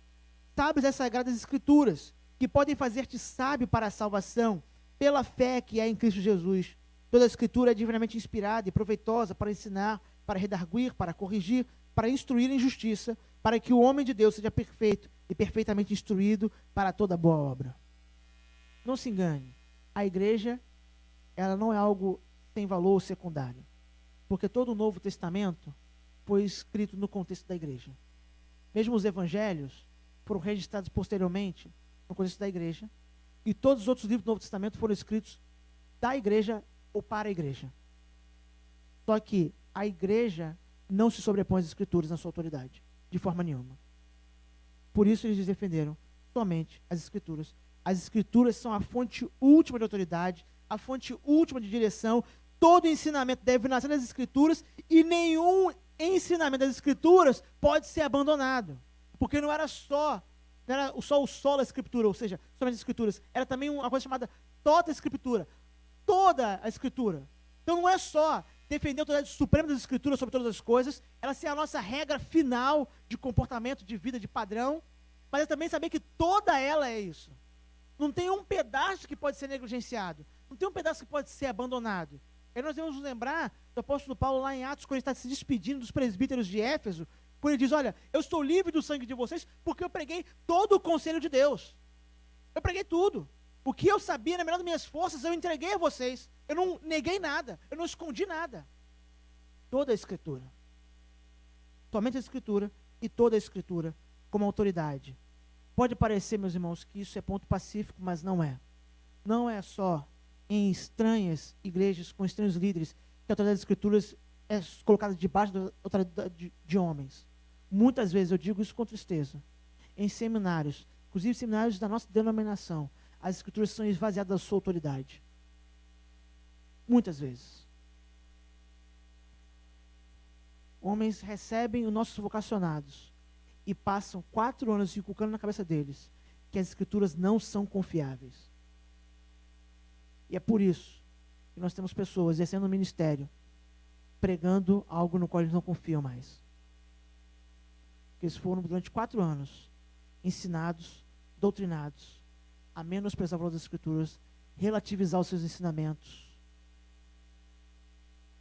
sabes as sagradas Escrituras, que podem fazer-te sábio para a salvação, pela fé que é em Cristo Jesus. Toda a Escritura é divinamente inspirada e proveitosa para ensinar, para redarguir, para corrigir, para instruir em justiça, para que o homem de Deus seja perfeito e perfeitamente instruído para toda boa obra. Não se engane, a igreja, ela não é algo sem valor secundário, porque todo o Novo Testamento foi escrito no contexto da igreja. Mesmo os evangelhos foram registrados posteriormente no contexto da igreja, e todos os outros livros do Novo Testamento foram escritos da igreja ou para a igreja. Só que a igreja não se sobrepõe às Escrituras na sua autoridade, de forma nenhuma. Por isso eles defenderam somente as Escrituras. As Escrituras são a fonte última de autoridade, a fonte última de direção. Todo ensinamento deve nascer das Escrituras e nenhum ensinamento das Escrituras pode ser abandonado. Porque não era só o sola Escritura, ou seja, somente as Escrituras. Era também uma coisa chamada toda a Escritura. Toda a Escritura. Então não é só defender a autoridade suprema das Escrituras sobre todas as coisas, ela ser a nossa regra final de comportamento, de vida, de padrão, mas é também saber que toda ela é isso. Não tem um pedaço que pode ser negligenciado, não tem um pedaço que pode ser abandonado. Aí nós devemos nos lembrar do apóstolo Paulo lá em Atos, quando ele está se despedindo dos presbíteros de Éfeso, quando ele diz, olha, eu estou livre do sangue de vocês, porque eu preguei todo o conselho de Deus. Eu preguei tudo. O que eu sabia, na melhor das minhas forças, eu entreguei a vocês. Eu não neguei nada, eu não escondi nada. Toda a Escritura. Somente a Escritura e toda a Escritura como autoridade. Pode parecer, meus irmãos, que isso é ponto pacífico, mas não é. Não é só em estranhas igrejas, com estranhos líderes, que a autoridade das Escrituras é colocada debaixo da autoridade de homens. Muitas vezes, eu digo isso com tristeza, em seminários, inclusive seminários da nossa denominação, as Escrituras são esvaziadas da sua autoridade. Muitas vezes. Homens recebem os nossos vocacionados e passam 4 anos inculcando na cabeça deles que as Escrituras não são confiáveis. E é por isso que nós temos pessoas exercendo o ministério, pregando algo no qual eles não confiam mais. Que eles foram durante 4 anos ensinados, doutrinados, a menosprezar o valor das Escrituras, relativizar os seus ensinamentos.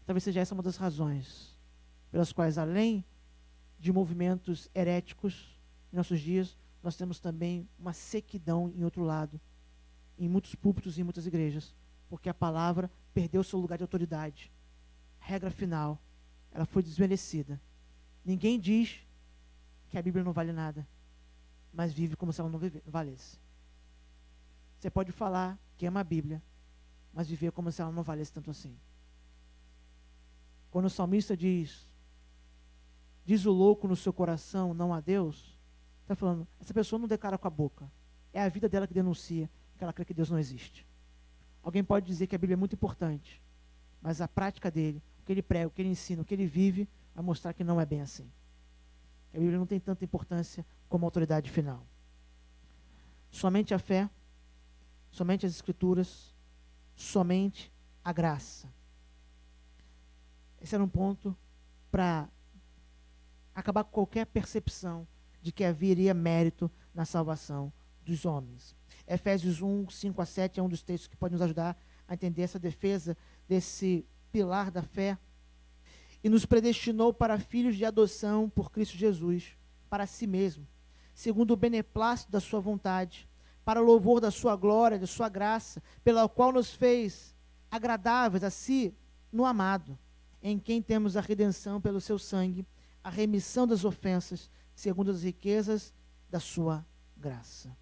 Talvez seja essa uma das razões pelas quais, além de movimentos heréticos em nossos dias, nós temos também uma sequidão em outro lado, em muitos púlpitos e em muitas igrejas, porque a palavra perdeu seu lugar de autoridade. Regra final, ela foi desmerecida. Ninguém diz que a Bíblia não vale nada, mas vive como se ela não valesse. Você pode falar que ama a Bíblia, mas viver como se ela não valesse tanto assim. Quando o salmista diz o louco no seu coração, não a Deus, está falando, essa pessoa não declara com a boca. É a vida dela que denuncia que ela crê que Deus não existe. Alguém pode dizer que a Bíblia é muito importante, mas a prática dele, o que ele prega, o que ele ensina, o que ele vive, vai mostrar que não é bem assim. A Bíblia não tem tanta importância como a autoridade final. Somente a fé, somente as Escrituras, somente a graça. Esse era um ponto para acabar com qualquer percepção de que haveria mérito na salvação dos homens. Efésios 1, 5 a 7 é um dos textos que pode nos ajudar a entender essa defesa desse pilar da fé. E nos predestinou para filhos de adoção por Cristo Jesus, para si mesmo, segundo o beneplácito da sua vontade, para louvor da sua glória, da sua graça, pela qual nos fez agradáveis a si no amado, em quem temos a redenção pelo seu sangue, a remissão das ofensas, segundo as riquezas da sua graça.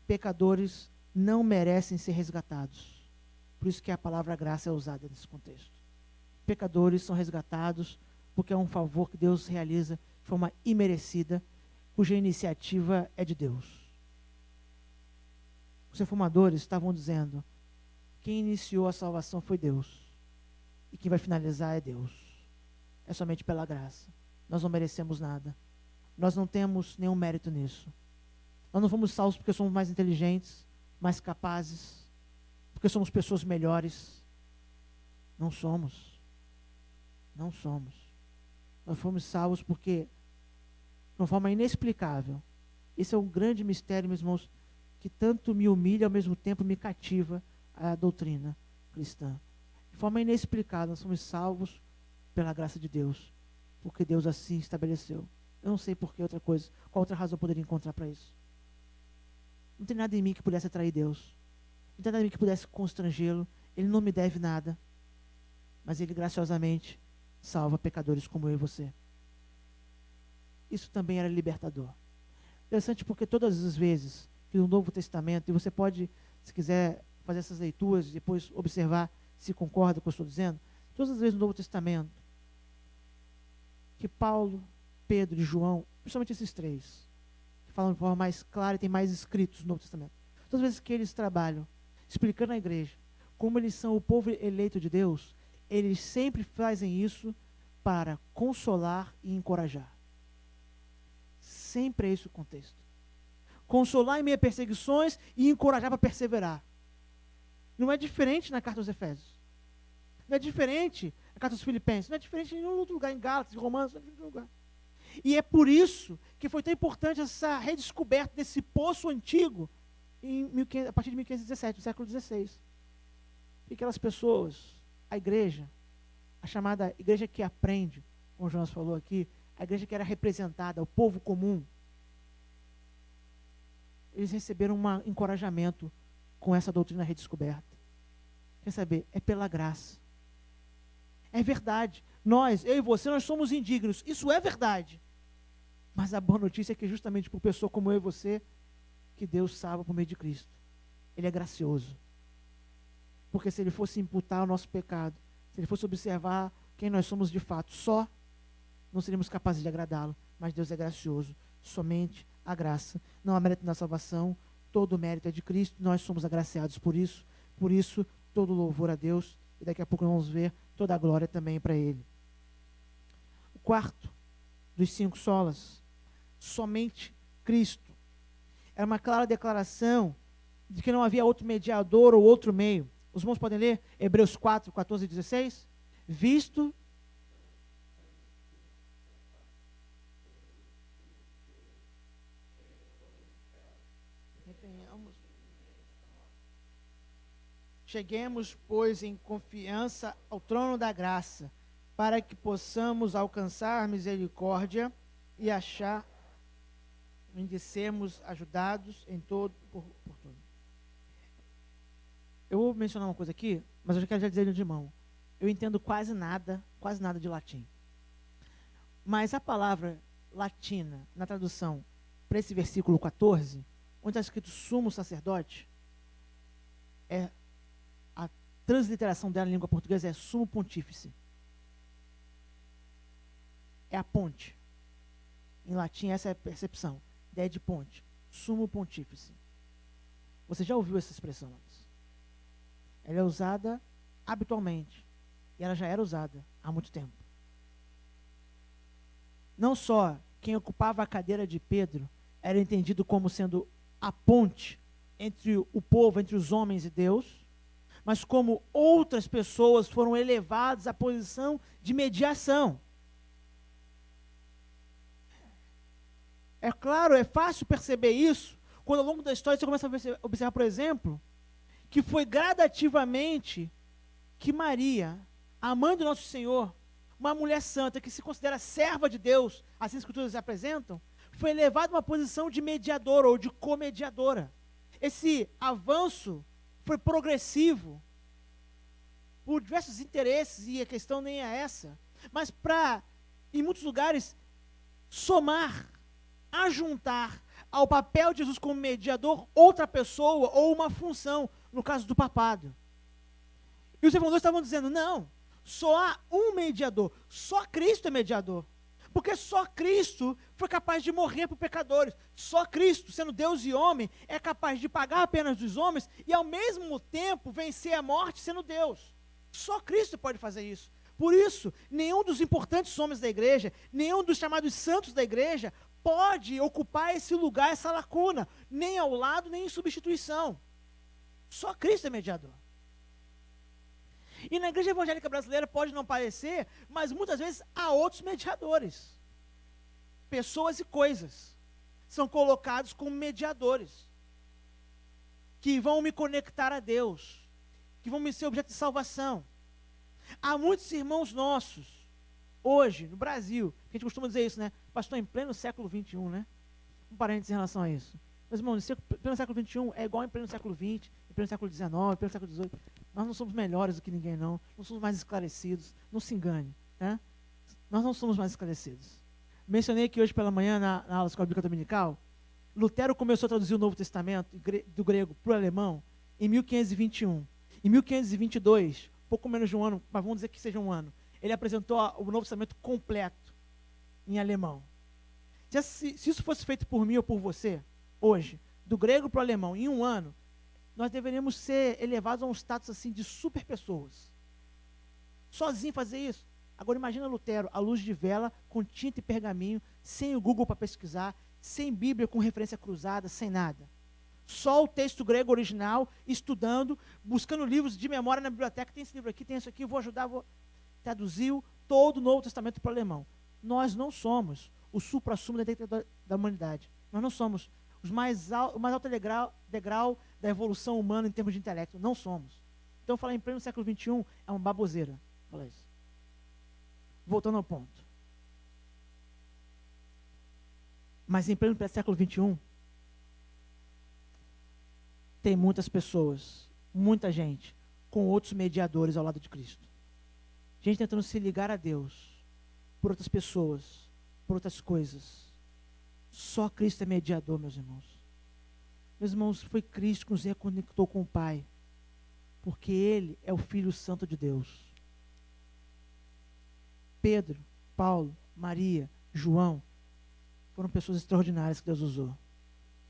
Pecadores não merecem ser resgatados. Por isso que a palavra graça é usada nesse contexto. Pecadores são resgatados porque é um favor que Deus realiza de forma imerecida, cuja iniciativa é de Deus. Os reformadores estavam dizendo, quem iniciou a salvação foi Deus, e quem vai finalizar é Deus. É somente pela graça. Nós não merecemos nada. Nós não temos nenhum mérito nisso. Nós não fomos salvos porque somos mais inteligentes, mais capazes, porque somos pessoas melhores. Não somos. Não somos. Nós fomos salvos porque, de uma forma inexplicável, esse é um grande mistério, meus irmãos, que tanto me humilha, ao mesmo tempo me cativa a doutrina cristã. De forma inexplicável, nós somos salvos pela graça de Deus, porque Deus assim estabeleceu. Eu não sei por que outra coisa, qual outra razão eu poderia encontrar para isso. Não tem nada em mim que pudesse atrair Deus. Não tem nada em mim que pudesse constrangê-lo. Ele não me deve nada. Mas Ele graciosamente salva pecadores como eu e você. Isso também era libertador. Interessante porque todas as vezes que no Novo Testamento, e você pode, se quiser, fazer essas leituras e depois observar se concorda com o que eu estou dizendo, todas as vezes no Novo Testamento, que Paulo, Pedro e João, principalmente esses três, que falam de forma mais clara e tem mais escritos no Novo Testamento, todas as vezes que eles trabalham, explicando à igreja como eles são o povo eleito de Deus, eles sempre fazem isso para consolar e encorajar. Sempre é esse o contexto. Consolar em meio a perseguições e encorajar para perseverar. Não é diferente na carta aos Efésios. Não é diferente na carta aos Filipenses, não é diferente em nenhum outro lugar, em Gálatas, em Romanos, não é diferente em nenhum lugar. E é por isso que foi tão importante essa redescoberta desse poço antigo a partir de 1517, no século XVI. E aquelas pessoas, a igreja, a chamada igreja que aprende, como o Jonas falou aqui, a igreja que era representada, o povo comum, eles receberam um encorajamento com essa doutrina redescoberta. Quer saber? É pela graça. É verdade. Nós, eu e você, nós somos indignos. Isso é verdade. Mas a boa notícia é que justamente por pessoa como eu e você, que Deus salva por meio de Cristo. Ele é gracioso. Porque se ele fosse imputar o nosso pecado, se ele fosse observar quem nós somos de fato, só não seríamos capazes de agradá-lo. Mas Deus é gracioso. Somente a graça. Não há mérito na salvação. Todo o mérito é de Cristo. Nós somos agraciados por isso. Por isso, todo louvor a Deus. E daqui a pouco nós vamos ver toda a glória também para Ele. O quarto dos 5 solas. Somente Cristo. Era uma clara declaração de que não havia outro mediador ou outro meio. Os irmãos podem ler Hebreus 4, 14 e 16? Visto cheguemos, pois, em confiança ao trono da graça, para que possamos alcançar misericórdia e achar onde sermos ajudados em todo, por tudo. Eu vou mencionar uma coisa aqui, mas eu já quero dizer de mão. Eu entendo quase nada de latim. Mas a palavra latina, na tradução para esse versículo 14, onde está escrito sumo sacerdote, a transliteração dela em língua portuguesa é sumo pontífice. É a ponte. Em latim, essa é a percepção. Ideia de ponte. Sumo pontífice. Você já ouviu essa expressão antes? Ela é usada habitualmente. E ela já era usada há muito tempo. Não só quem ocupava a cadeira de Pedro era entendido como sendo a ponte entre o povo, entre os homens e Deus, mas como outras pessoas foram elevadas à posição de mediação. É claro, é fácil perceber isso, quando ao longo da história você começa a observar, por exemplo, que foi gradativamente que Maria, a mãe do nosso Senhor, uma mulher santa que se considera serva de Deus, assim as escrituras apresentam, foi elevada a uma posição de mediadora ou de comediadora. Esse avanço foi progressivo, por diversos interesses, e a questão nem é essa, mas para, em muitos lugares, somar, ajuntar ao papel de Jesus como mediador outra pessoa ou uma função, no caso do papado. E os reformadores estavam dizendo, não, só há um mediador, só Cristo é mediador. Porque só Cristo foi capaz de morrer por pecadores. Só Cristo, sendo Deus e homem, é capaz de pagar a pena dos homens e ao mesmo tempo vencer a morte sendo Deus. Só Cristo pode fazer isso. Por isso, nenhum dos importantes homens da igreja, nenhum dos chamados santos da igreja, pode ocupar esse lugar, essa lacuna, nem ao lado, nem em substituição. Só Cristo é mediador. E na igreja evangélica brasileira pode não parecer, mas muitas vezes há outros mediadores. Pessoas e coisas são colocados como mediadores, que vão me conectar a Deus, que vão me ser objeto de salvação. Há muitos irmãos nossos, hoje, no Brasil, que a gente costuma dizer isso, né? Pastor, em pleno século XXI, né? Um parênteses em relação a isso. Meus irmãos, em pleno século XXI é igual em pleno século XX, em pleno século XIX, em pleno século XVIII. Nós não somos melhores do que ninguém, não. Não somos mais esclarecidos. Não se engane, né? Nós não somos mais esclarecidos. Mencionei que hoje pela manhã, na aula da Escola Bíblica Dominical, Lutero começou a traduzir o Novo Testamento do grego para o alemão em 1521. Em 1522, pouco menos de um ano, mas vamos dizer que seja um ano, ele apresentou o Novo Testamento completo em alemão. Se isso fosse feito por mim ou por você, hoje, do grego para o alemão, em um ano, nós deveríamos ser elevados a um status assim de super pessoas. Sozinho fazer isso. Agora imagina Lutero, à luz de vela, com tinta e pergaminho, sem o Google para pesquisar, sem Bíblia com referência cruzada, sem nada. Só o texto grego original, estudando, buscando livros de memória na biblioteca. Tem esse livro aqui, tem isso aqui, vou ajudar, traduziu todo o Novo Testamento para o alemão. Nós não somos o supra-sumo da humanidade. Nós não somos o mais alto degrau da evolução humana em termos de intelecto. Não somos. Então, falar em pleno século XXI é uma baboseira. Fala isso. Voltando ao ponto. Mas em pleno século XXI, tem muitas pessoas, muita gente, com outros mediadores ao lado de Cristo. Gente tentando se ligar a Deus por outras pessoas, por outras coisas. Só Cristo é mediador, meus irmãos. Meus irmãos, foi Cristo que nos reconectou com o Pai, porque Ele é o Filho Santo de Deus. Pedro, Paulo, Maria, João, foram pessoas extraordinárias que Deus usou.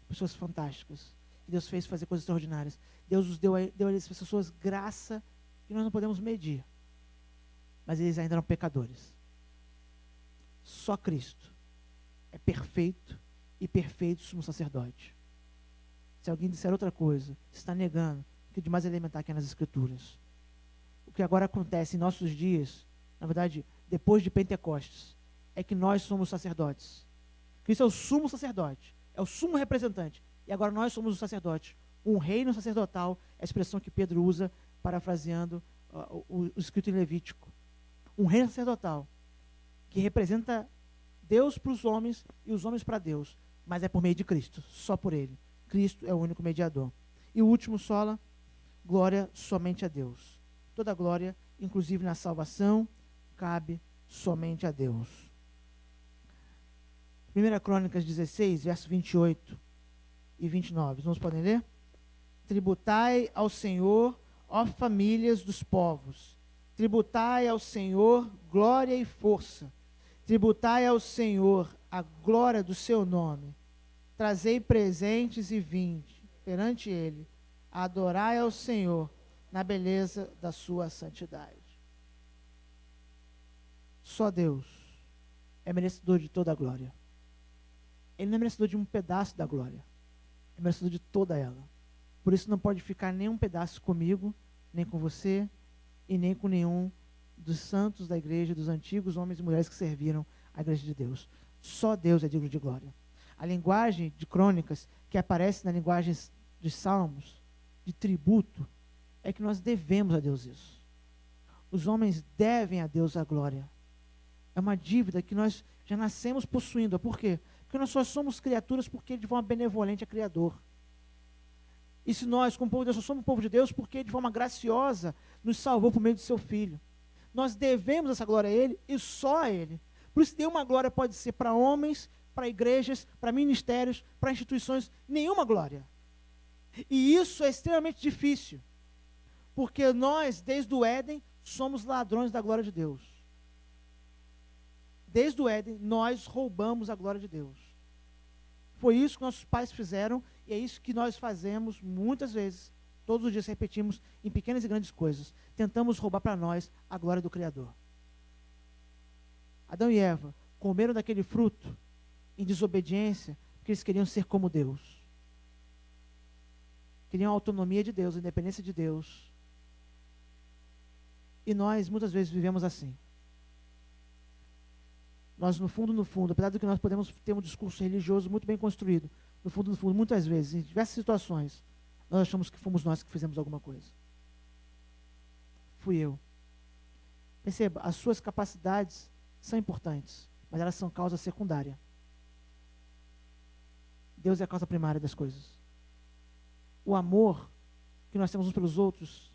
Pessoas fantásticas. Que Deus fez fazer coisas extraordinárias. Deus deu a essas pessoas graça que nós não podemos medir. Mas eles ainda eram pecadores. Só Cristo é perfeito e perfeito sumo sacerdote. Se alguém disser outra coisa, está negando o que de mais elementar que é nas Escrituras. O que agora acontece em nossos dias, na verdade, depois de Pentecostes, é que nós somos sacerdotes. Cristo é o sumo sacerdote, é o sumo representante. E agora nós somos os sacerdotes. Um reino sacerdotal é a expressão que Pedro usa, parafraseando o escrito em Levítico. Um reino sacerdotal que representa Deus para os homens e os homens para Deus. Mas é por meio de Cristo, só por Ele. Cristo é o único mediador. E o último sola, glória somente a Deus. Toda glória, inclusive na salvação, cabe somente a Deus. 1 Crônicas 16, verso 28 e 29. Os irmãos podem ler? Tributai ao Senhor, ó famílias dos povos. Tributai ao Senhor glória e força. Tributai ao Senhor a glória do seu nome. Trazei presentes e vinde perante Ele. Adorai ao Senhor na beleza da sua santidade. Só Deus é merecedor de toda a glória. Ele não é merecedor de um pedaço da glória. É merecedor de toda ela. Por isso não pode ficar nenhum pedaço comigo, nem com você, e nem com nenhum dos santos da igreja, dos antigos homens e mulheres que serviram a igreja de Deus. Só Deus é digno de glória. A linguagem de crônicas, que aparece na linguagem de salmos, de tributo, é que nós devemos a Deus isso. Os homens devem a Deus a glória. É uma dívida que nós já nascemos possuindo. Por quê? Porque nós só somos criaturas porque de forma benevolente é Criador. E se nós, como povo de Deus, só somos povo de Deus porque de forma graciosa nos salvou por meio do seu Filho. Nós devemos essa glória a Ele e só a Ele. Por isso, nenhuma glória pode ser para homens, para igrejas, para ministérios, para instituições, nenhuma glória. E isso é extremamente difícil, porque nós, desde o Éden, somos ladrões da glória de Deus. Desde o Éden, nós roubamos a glória de Deus. Foi isso que nossos pais fizeram, e é isso que nós fazemos muitas vezes. Todos os dias repetimos em pequenas e grandes coisas. Tentamos roubar para nós a glória do Criador. Adão e Eva comeram daquele fruto em desobediência, porque eles queriam ser como Deus. Queriam a autonomia de Deus, a independência de Deus. E nós, muitas vezes, vivemos assim. Nós, no fundo, apesar de que nós podemos ter um discurso religioso muito bem construído, no fundo, muitas vezes, em diversas situações, nós achamos que fomos nós que fizemos alguma coisa. Fui eu. Perceba, as suas capacidades são importantes, mas elas são causa secundária. Deus é a causa primária das coisas. O amor que nós temos uns pelos outros,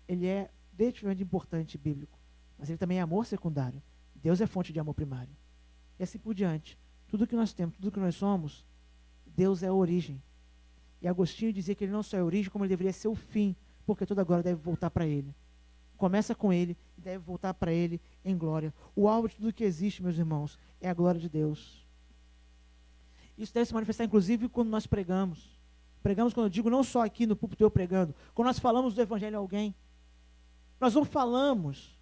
ele é definitivamente importante e bíblico, mas ele também é amor secundário. Deus é fonte de amor primário. E assim por diante. Tudo que nós temos, tudo que nós somos, Deus é a origem. E Agostinho dizia que ele não só é a origem, como ele deveria ser o fim, porque toda glória deve voltar para ele. Começa com ele e deve voltar para ele em glória. O alvo de tudo que existe, meus irmãos, é a glória de Deus. Isso deve se manifestar, inclusive, quando nós pregamos. Pregamos, quando eu digo, não só aqui no púlpito eu pregando, quando nós falamos do evangelho a alguém. Nós não falamos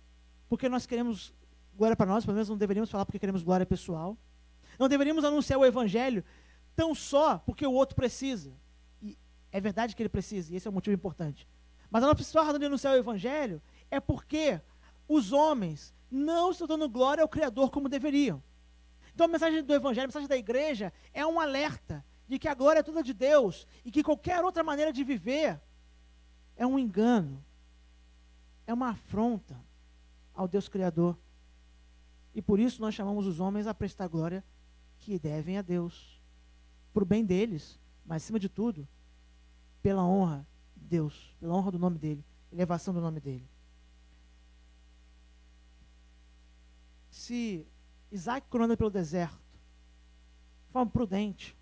porque nós queremos glória para nós, pelo menos não deveríamos falar porque queremos glória pessoal. Não deveríamos anunciar o evangelho tão só porque o outro precisa. E É verdade que ele precisa, e esse é um motivo importante. Mas a nossa principal razão de anunciar o Evangelho é porque os homens não estão dando glória ao Criador como deveriam. Então a mensagem do Evangelho, a mensagem da igreja, é um alerta de que a glória é toda de Deus e que qualquer outra maneira de viver é um engano, é uma afronta ao Deus Criador. E por isso nós chamamos os homens a prestar glória que devem a Deus, por bem deles, mas acima de tudo, pela honra de Deus, pela honra do nome dele, elevação do nome dele. Se Isaac, quando anda pelo deserto, de forma prudente,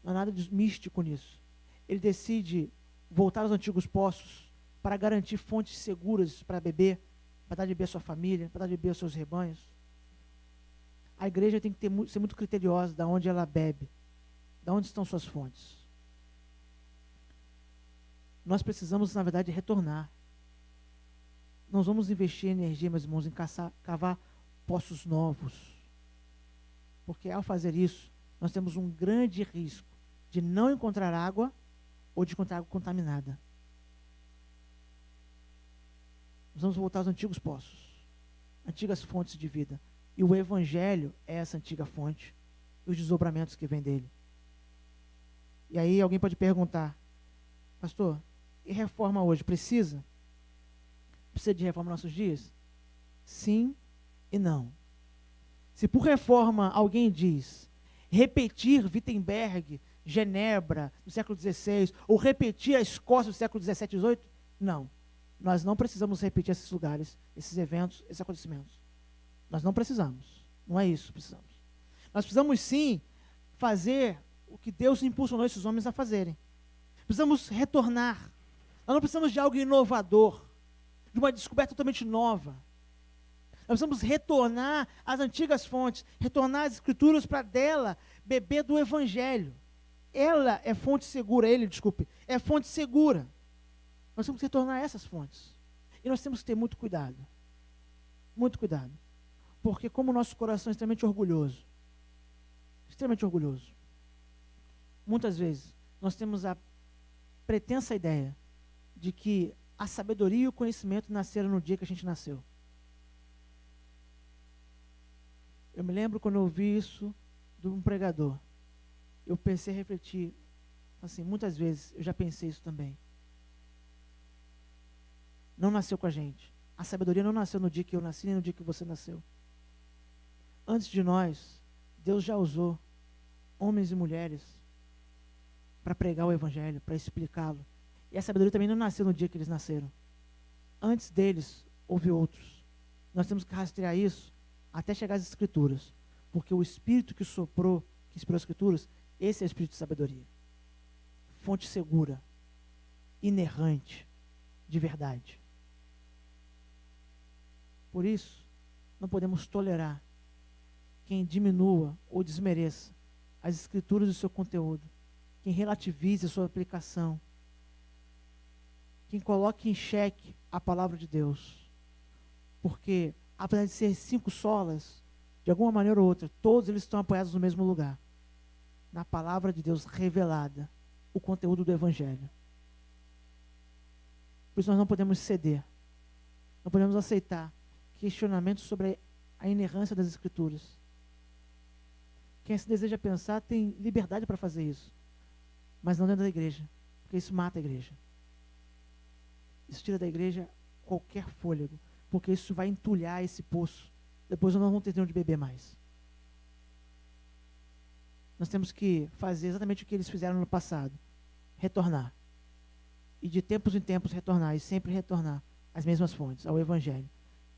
não há nada de místico nisso, ele decide voltar aos antigos poços para garantir fontes seguras para beber, para dar de beber a sua família, para dar de beber aos seus rebanhos. A igreja tem que ser muito criteriosa de onde ela bebe, de onde estão suas fontes. Nós precisamos, na verdade, retornar. Nós vamos investir energia, meus irmãos, em cavar poços novos. Porque ao fazer isso, nós temos um grande risco de não encontrar água ou de encontrar água contaminada. Nós vamos voltar aos antigos poços, antigas fontes de vida. E o Evangelho é essa antiga fonte e os desdobramentos que vêm dele. E aí alguém pode perguntar, pastor, e reforma hoje? Precisa? Precisa de reforma nos nossos dias? Sim e não. Se por reforma alguém diz repetir Wittenberg, Genebra, no século XVI, ou repetir a Escócia do século XVII e XVIII, não. Nós não precisamos repetir esses lugares, esses eventos, esses acontecimentos. Nós não precisamos. Não é isso que precisamos. Nós precisamos sim fazer o que Deus impulsionou esses homens a fazerem. Precisamos retornar. Nós não precisamos de algo inovador, de uma descoberta totalmente nova. Nós precisamos retornar às antigas fontes, retornar às escrituras para dela beber do Evangelho. Ela é fonte segura, é fonte segura. Nós temos que retornar a essas fontes. E nós temos que ter muito cuidado. Muito cuidado. Porque como o nosso coração é extremamente orgulhoso, muitas vezes nós temos a pretensa ideia de que a sabedoria e o conhecimento nasceram no dia que a gente nasceu. Eu me lembro quando eu ouvi isso de um pregador. Eu pensei, refleti, assim, muitas vezes eu já pensei isso também. Não nasceu com a gente. A sabedoria não nasceu no dia que eu nasci, nem no dia que você nasceu. Antes de nós, Deus já usou homens e mulheres para pregar o Evangelho, para explicá-lo. E a sabedoria também não nasceu no dia que eles nasceram. Antes deles, houve outros. Nós temos que rastrear isso até chegar às Escrituras. Porque o Espírito que soprou, que inspirou as Escrituras, esse é o Espírito de sabedoria. Fonte segura, inerrante, de verdade. Por isso, não podemos tolerar quem diminua ou desmereça as Escrituras e o seu conteúdo, quem relativize a sua aplicação, quem coloque em xeque a palavra de Deus. Porque, apesar de ser 5 solas, de alguma maneira ou outra, todos eles estão apoiados no mesmo lugar, na palavra de Deus revelada, o conteúdo do Evangelho. Por isso nós não podemos ceder, não podemos aceitar questionamentos sobre a inerrância das Escrituras. Quem se deseja pensar tem liberdade para fazer isso, mas não dentro da igreja, porque isso mata a igreja. Isso tira da igreja qualquer fôlego, porque isso vai entulhar esse poço. Depois nós não vamos ter de onde beber mais. Nós temos que fazer exatamente o que eles fizeram no passado, retornar. E de tempos em tempos retornar, e sempre retornar às mesmas fontes, ao Evangelho,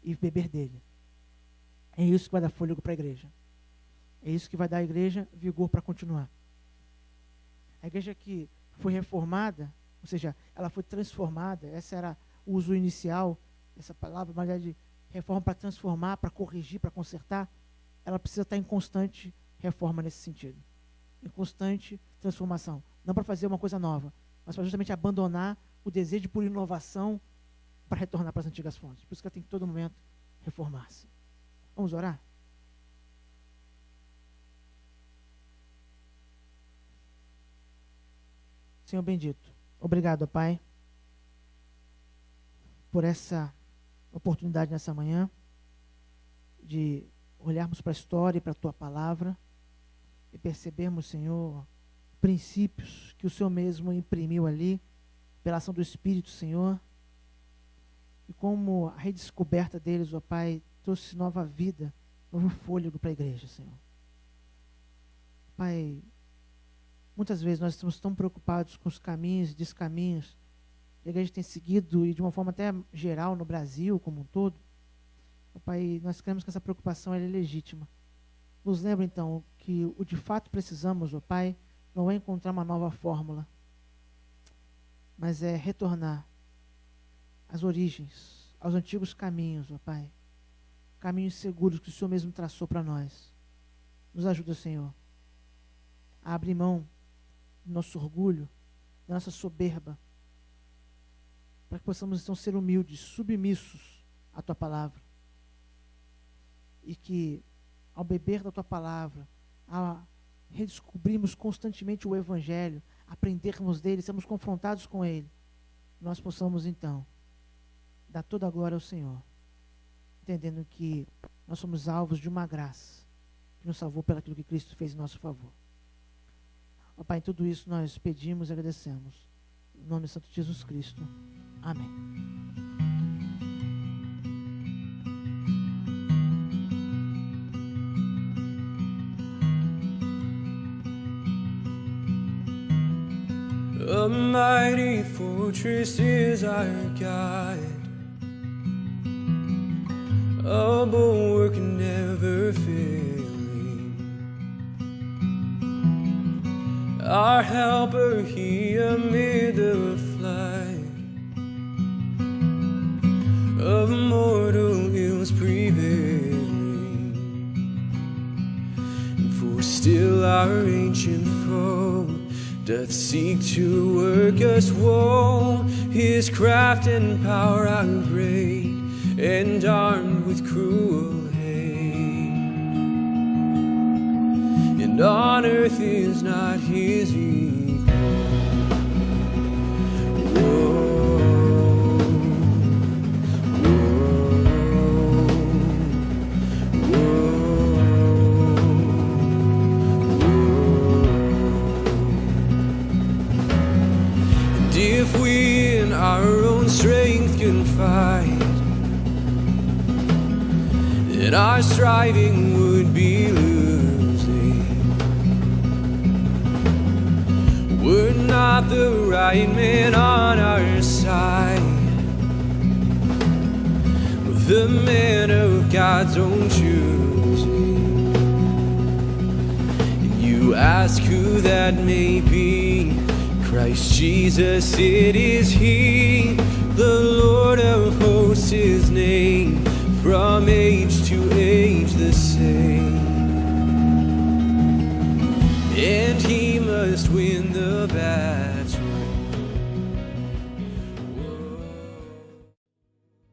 e beber dele. É isso que vai dar fôlego para a igreja. É isso que vai dar à igreja vigor para continuar. A igreja que foi reformada, ou seja, ela foi transformada, esse era o uso inicial, essa palavra, mas de reforma para transformar, para corrigir, para consertar, ela precisa estar em constante reforma nesse sentido. Em constante transformação. Não para fazer uma coisa nova, mas para justamente abandonar o desejo por inovação para retornar para as antigas fontes. Por isso que ela tem que, todo momento, reformar-se. Vamos orar? Senhor bendito, obrigado, Pai, por essa oportunidade nessa manhã de olharmos para a história e para a Tua palavra e percebermos, Senhor, princípios que o Senhor mesmo imprimiu ali pela ação do Espírito, Senhor, e como a redescoberta deles, ó Pai, trouxe nova vida, novo fôlego para a igreja, Senhor. Pai, muitas vezes nós estamos tão preocupados com os caminhos e descaminhos que a igreja tem seguido, e de uma forma até geral no Brasil como um todo. Ó Pai, nós cremos que essa preocupação é legítima. Nos lembra então que o de fato precisamos, ó Pai, não é encontrar uma nova fórmula, mas é retornar às origens, aos antigos caminhos, ó Pai. Caminhos seguros que o Senhor mesmo traçou para nós. Nos ajuda, Senhor, a abrir mão do nosso orgulho, da nossa soberba, para que possamos então ser humildes, submissos à Tua palavra. E que, ao beber da Tua palavra, a redescobrirmos constantemente o Evangelho, aprendermos dele, sermos confrontados com ele, nós possamos então dar toda a glória ao Senhor, entendendo que nós somos alvos de uma graça que nos salvou pelo aquilo que Cristo fez em nosso favor. Ó Pai, em tudo isso nós pedimos e agradecemos. Em nome santo de Jesus Cristo. Amém. A mighty fortress is our God, a bulwark never failing, our helper here amid the flood of mortal ills prevailing. For still our ancient foe doth seek to work us woe, his craft and power are great, and armed with cruel hate. And on earth is not his equal. Whoa, whoa, whoa. And if we in our own strength can fight, and our striving would be losing, were not the right man on our side, the man of God's own choosing. And you ask who that may be, Christ Jesus it is he, the Lord of hosts his name. From age to age the